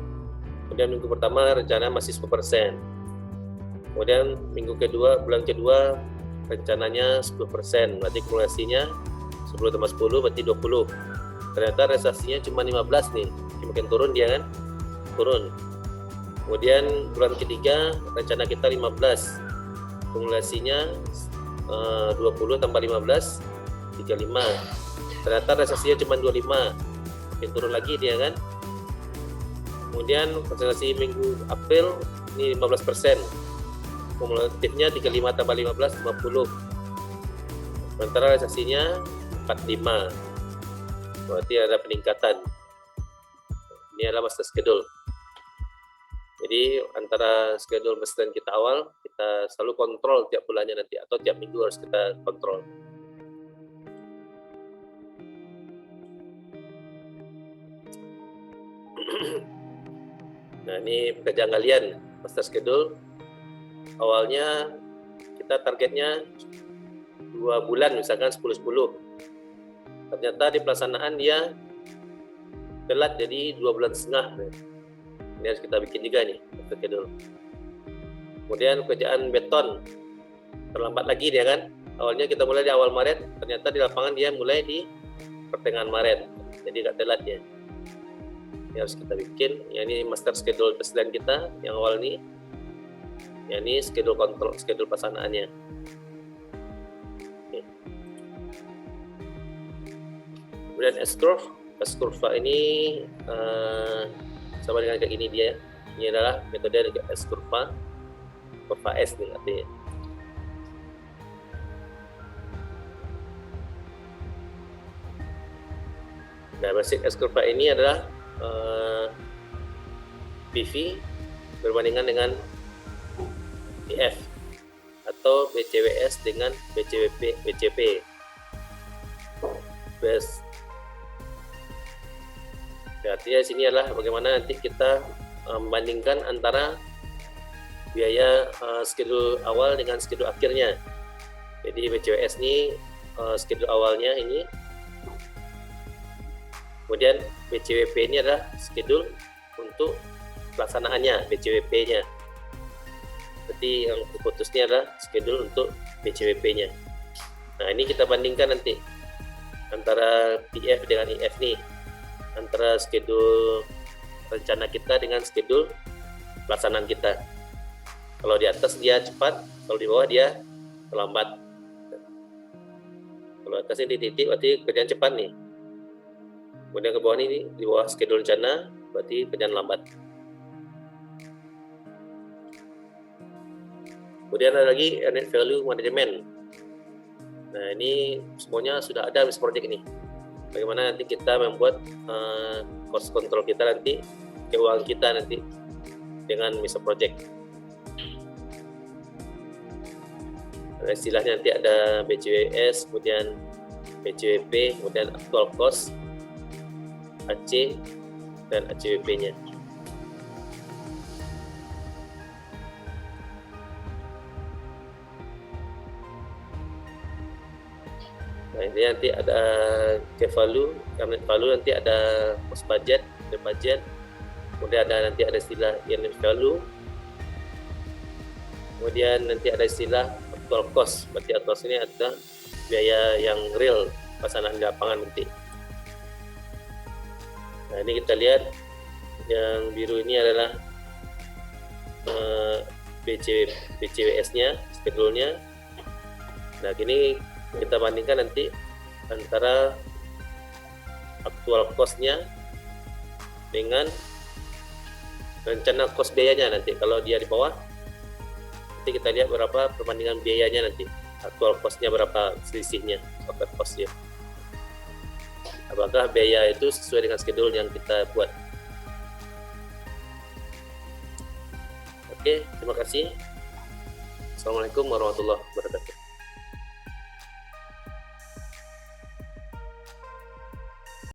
Kemudian minggu pertama rencana masih 10%. Kemudian minggu kedua, bulan kedua rencananya 10%. Berarti kumulasinya 10 tambah 10 berarti 20. Ternyata realisasinya cuma 15 nih. Makin turun dia kan? Turun. Kemudian bulan ketiga rencana kita 15. Kumulasinya 20 tambah 15 35. Ternyata realisasinya cuma 25. Makin turun lagi dia kan? Kemudian konsentrasi minggu April ini 15%. Kumulatifnya 35 tambah 15 50. Sementara realisasinya 45. Berarti ada peningkatan. Ini adalah master schedule. Jadi antara schedule master kita awal, kita selalu kontrol tiap bulannya nanti atau tiap minggu harus kita kontrol. Nah, ini pekerjaan kalian master schedule. Awalnya kita targetnya 2 bulan misalkan 10-10. Ternyata di pelaksanaan dia telat jadi 2 bulan setengah. Ini harus kita bikin juga nih master schedule. Kemudian pekerjaan beton terlambat lagi dia kan. Awalnya kita mulai di awal Maret, ternyata di lapangan dia mulai di pertengahan Maret. Jadi agak telat ya. Ini harus kita bikin. Yang ini master schedule baseline kita yang awal ini. Yang ini schedule kontrol, schedule pelaksanaannya. Oke. Kemudian S-curve S kurva ini sama dengan kayak gini dia. Ini adalah metode S kurva S nih artinya. Nah, basic S kurva ini adalah PV berbandingan dengan IF atau BCWS dengan BCP. Artinya sini adalah bagaimana nanti kita membandingkan antara biaya schedule awal dengan schedule akhirnya. Jadi BCWS ini schedule awalnya ini, kemudian BCWP ini adalah schedule untuk pelaksanaannya, BCWP-nya. Berarti yang terputusnya adalah schedule untuk BCWP-nya. Nah, ini kita bandingkan nanti antara PF dengan IF nih, antara schedule rencana kita dengan schedule pelaksanaan kita. Kalau di atas dia cepat, kalau di bawah dia terlambat. Kalau atas ini titik berarti kerjaan cepat nih. Kemudian ke bawah ini di bawah schedule rencana berarti kerjaan lambat. Kemudian ada lagi net value management. Nah, ini semuanya sudah ada di project ini. Bagaimana nanti kita membuat cost control kita nanti, keuangan kita nanti dengan MISO project. Nah, istilahnya nanti ada BCWS, kemudian BCWP, kemudian actual cost, AC, dan ACWP-nya. Nah, ini nanti ada value, net value, nanti ada cost budget, kemudian nanti ada istilah unit value, kemudian nanti ada istilah actual cost. Berarti actual cost ini adalah biaya yang real pelaksanaan di lapangan nanti. Nah, ini kita lihat yang biru ini adalah BCWS-nya, schedule-nya. Nah, ini kita bandingkan nanti antara aktual cost-nya dengan rencana cost biayanya nanti. Kalau dia di bawah, nanti kita lihat berapa perbandingan biayanya nanti. Aktual cost-nya berapa selisihnya, total cost-nya. Apakah biaya itu sesuai dengan schedule yang kita buat. Oke, terima kasih. Assalamualaikum warahmatullahi wabarakatuh.